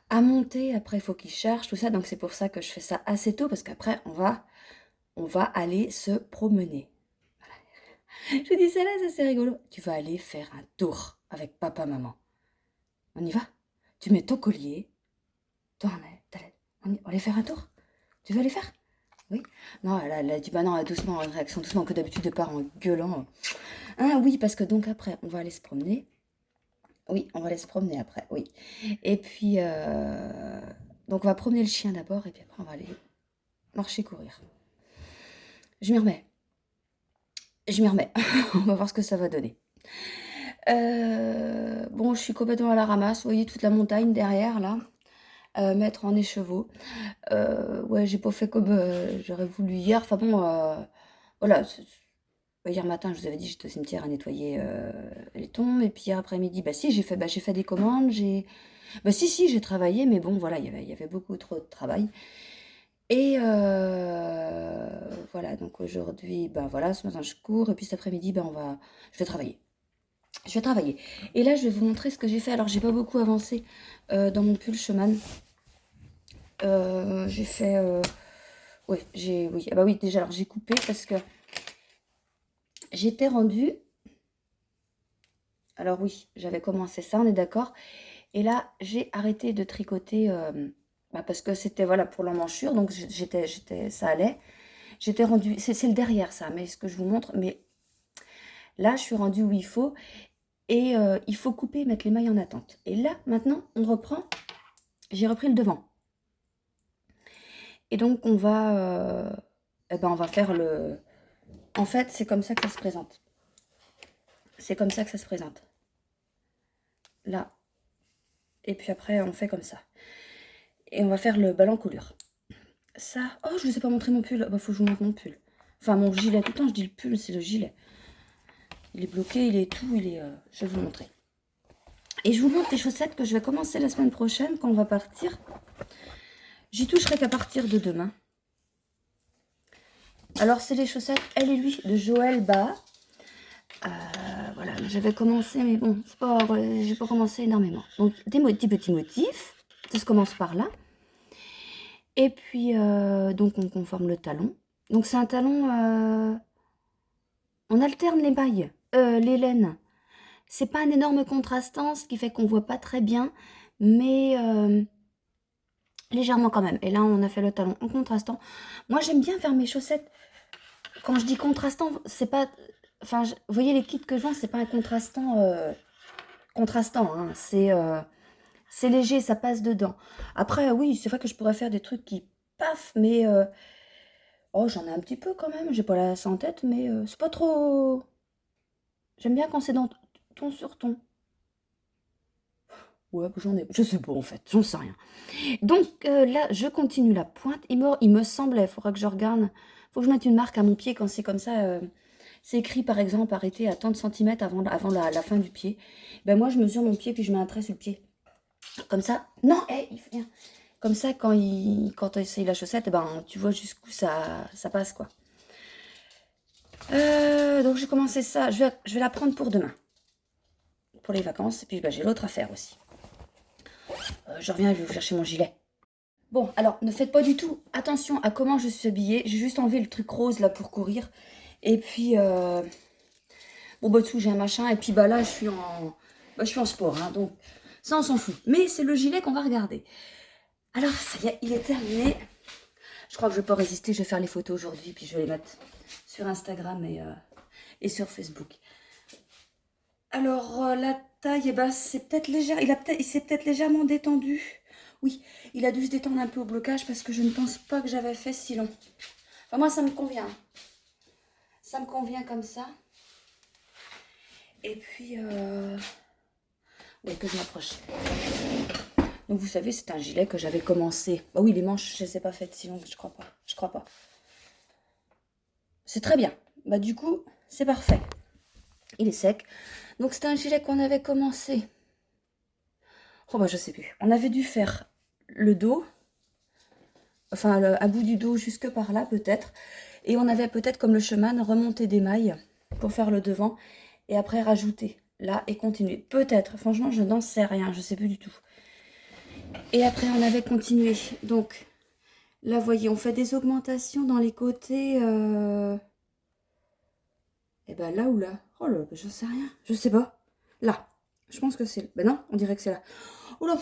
à monter. Après, il faut qu'il cherche, tout ça. Donc, c'est pour ça que je fais ça assez tôt. Parce qu'après, on va aller se promener. Je vous dis ça là, ça c'est rigolo. Tu vas aller faire un tour avec papa, maman. On y va? Tu mets ton collier. Toi, on va aller faire un tour? Tu veux aller faire? Oui? Non, elle a dit bah non, doucement, réaction doucement, que d'habitude de part en gueulant. Ah oui, parce que donc après, on va aller se promener. Oui, on va aller se promener après, oui. Et puis, donc on va promener le chien d'abord, et puis après on va aller marcher, courir. Je m'y remets. Je m'y remets. On va voir ce que ça va donner. Bon, je suis complètement à la ramasse. Vous voyez toute la montagne derrière, là. Mettre en écheveau. Ouais, j'ai pas fait comme j'aurais voulu hier. Enfin bon, voilà. Hier matin, je vous avais dit, j'étais au cimetière à nettoyer les tombes. Et puis hier après-midi, bah si, j'ai fait des commandes. Bah si, j'ai travaillé, mais bon, voilà, il y avait beaucoup trop de travail. Et voilà, donc aujourd'hui, ben voilà, ce matin je cours, et puis cet après-midi, je vais travailler. Je vais travailler. Et là, je vais vous montrer ce que j'ai fait. Alors, j'ai pas beaucoup avancé dans mon pull Schumann. J'ai fait... oui, oui. Ah bah oui, déjà, alors j'ai coupé parce que j'étais rendue... Alors oui, j'avais commencé ça, on est d'accord. Et là, j'ai arrêté de tricoter parce que c'était voilà pour l'emmanchure, donc ça allait. J'étais rendue... C'est le derrière, ça, mais ce que je vous montre. Mais là, je suis rendue où il faut. Et il faut couper et mettre les mailles en attente. Et là, maintenant, on reprend. J'ai repris le devant. Et donc, on va faire le... En fait, c'est comme ça que ça se présente. C'est comme ça que ça se présente. Là. Et puis après, on fait comme ça. Et on va faire le ballon coulure. Ça... Oh, je vous ai pas montré mon pull. Bah, faut que je vous montre mon pull. Enfin, mon gilet. Tout le temps, je dis le pull, c'est le gilet. Il est bloqué, il est tout, il est... je vais vous montrer. Et je vous montre les chaussettes que je vais commencer la semaine prochaine, quand on va partir. J'y toucherai qu'à partir de demain. Alors, c'est les chaussettes Elle et lui de Joël Bas. Voilà, j'avais commencé, mais bon, j'ai pas commencé énormément. Donc, des petits motifs. Ça se commence par là. Et puis, donc, on conforme le talon. Donc, c'est un talon... on alterne les mailles, les laines. C'est pas un énorme contrastant, ce qui fait qu'on voit pas très bien, mais légèrement quand même. Et là, on a fait le talon en contrastant. Moi, j'aime bien faire mes chaussettes. Quand je dis contrastant, c'est pas... Enfin, vous voyez les kits que je vends, c'est pas un contrastant, hein. C'est léger, ça passe dedans. Après, oui, c'est vrai que je pourrais faire des trucs qui paf, mais oh, j'en ai un petit peu quand même. J'ai pas la ça en tête, mais c'est pas trop. J'aime bien quand c'est dans ton sur ton. Ouais, j'en ai. Je sais pas en fait, j'en sais rien. Donc là, je continue la pointe. Il me semblait, il faudra que je regarde. Faut que je mette une marque à mon pied quand c'est comme ça. C'est écrit par exemple arrêter à tant de centimètres avant la fin du pied. Ben moi, je mesure mon pied puis je mets un trait sur le pied. Comme ça, non, il vient. Comme ça, quand tu essayes la chaussette, ben, tu vois jusqu'où ça passe, quoi. Donc, j'ai commencé ça. Je vais la prendre pour demain. Pour les vacances. Et puis, j'ai l'autre à faire aussi. Je reviens, je vais vous chercher mon gilet. Bon, alors, ne faites pas du tout attention à comment je suis habillée. J'ai juste enlevé le truc rose, là, pour courir. Et puis, bon, dessous, j'ai un machin. Et puis, là, je suis en sport, hein, donc... Ça, on s'en fout. Mais c'est le gilet qu'on va regarder. Alors, ça y est, il est terminé. Je crois que je ne vais pas résister. Je vais faire les photos aujourd'hui. Puis je vais les mettre sur Instagram et sur Facebook. Alors, la taille, c'est peut-être légère. Il s'est peut-être légèrement détendu. Oui, il a dû se détendre un peu au blocage parce que je ne pense pas que j'avais fait si long. Enfin, moi, ça me convient. Ça me convient comme ça. Et puis... Oui, que je m'approche. Donc vous savez, c'est un gilet que j'avais commencé. Bah oui, les manches, je ne les ai pas faites si longues, je crois pas. Je crois pas. C'est très bien. Bah du coup, c'est parfait. Il est sec. Donc c'était un gilet qu'on avait commencé. Oh bah je sais plus. On avait dû faire le dos. Enfin à bout du dos jusque par là peut-être. Et on avait peut-être comme le chemin remonté des mailles pour faire le devant. Et après rajouter là et continuer. Peut-être. Franchement je n'en sais rien. Je sais plus du tout. Et après on avait continué. Donc là vous voyez on fait des augmentations dans les côtés. Et ben là ou là. Oh là, je sais rien. Je sais pas. Là. Je pense que c'est... Ben non, on dirait que c'est là. Oula.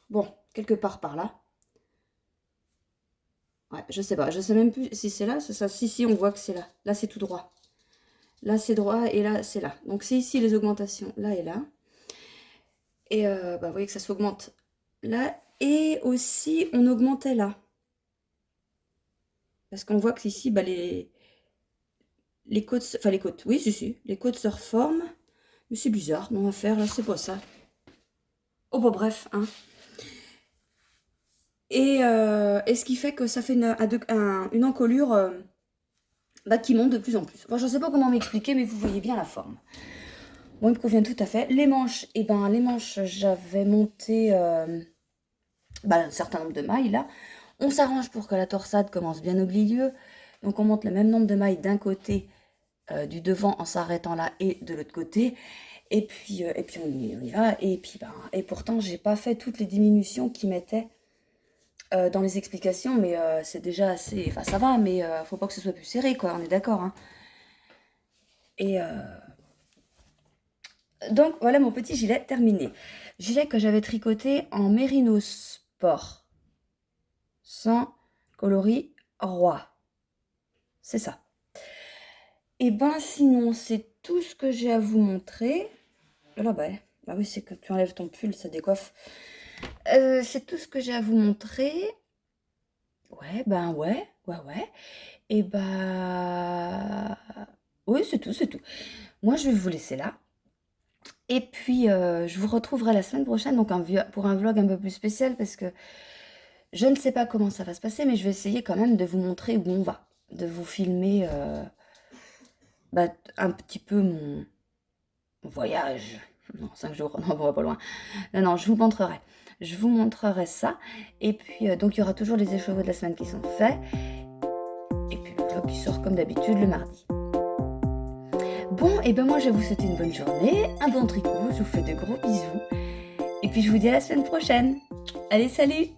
Bon, quelque part par là. Ouais, je sais pas. Je sais même plus si c'est là. C'est ça. Si, on voit que c'est là. Là, c'est tout droit. Là, c'est droit et là, c'est là. Donc, c'est ici les augmentations. Là et là. Et bah, vous voyez que ça s'augmente là. Et aussi, on augmentait là. Parce qu'on voit que ici, bah, les côtes... Enfin, les côtes. Oui, si. Les côtes se reforment. Mais c'est bizarre. On va faire là, c'est pas ça. Oh, bah, bref, hein. Et ce qui fait que ça fait une encolure bah, qui monte de plus en plus. Enfin, je ne sais pas comment m'expliquer, mais vous voyez bien la forme. Bon, il me convient tout à fait. Les manches, j'avais monté bah, un certain nombre de mailles, là. On s'arrange pour que la torsade commence bien au milieu. Donc, on monte le même nombre de mailles d'un côté du devant en s'arrêtant là et de l'autre côté. Et puis on y va. Et puis, et pourtant, j'ai pas fait toutes les diminutions qui mettaient dans les explications, mais c'est déjà assez... Enfin, ça va, mais faut pas que ce soit plus serré, quoi, on est d'accord, hein. Et donc, voilà mon petit gilet terminé. Gilet que j'avais tricoté en Mérino Sport. Sans coloris roi. C'est ça. Et ben, sinon, c'est tout ce que j'ai à vous montrer. Là, bah oui, c'est que tu enlèves ton pull, ça décoiffe. C'est tout ce que j'ai à vous montrer. Ouais, ben ouais. Et bah... Oui, c'est tout. Moi, je vais vous laisser là. Et puis, je vous retrouverai la semaine prochaine donc pour un vlog un peu plus spécial parce que je ne sais pas comment ça va se passer, mais je vais essayer quand même de vous montrer où on va. De vous filmer bah, un petit peu mon voyage. Non, 5 jours, non, on va pas loin. Non, je vous montrerai. Je vous montrerai ça. Et puis, donc, il y aura toujours les écheveaux de la semaine qui sont faits. Et puis, le vlog qui sort comme d'habitude le mardi. Bon, et ben moi, je vais vous souhaiter une bonne journée, un bon tricot. Je vous fais de gros bisous. Et puis, je vous dis à la semaine prochaine. Allez, salut!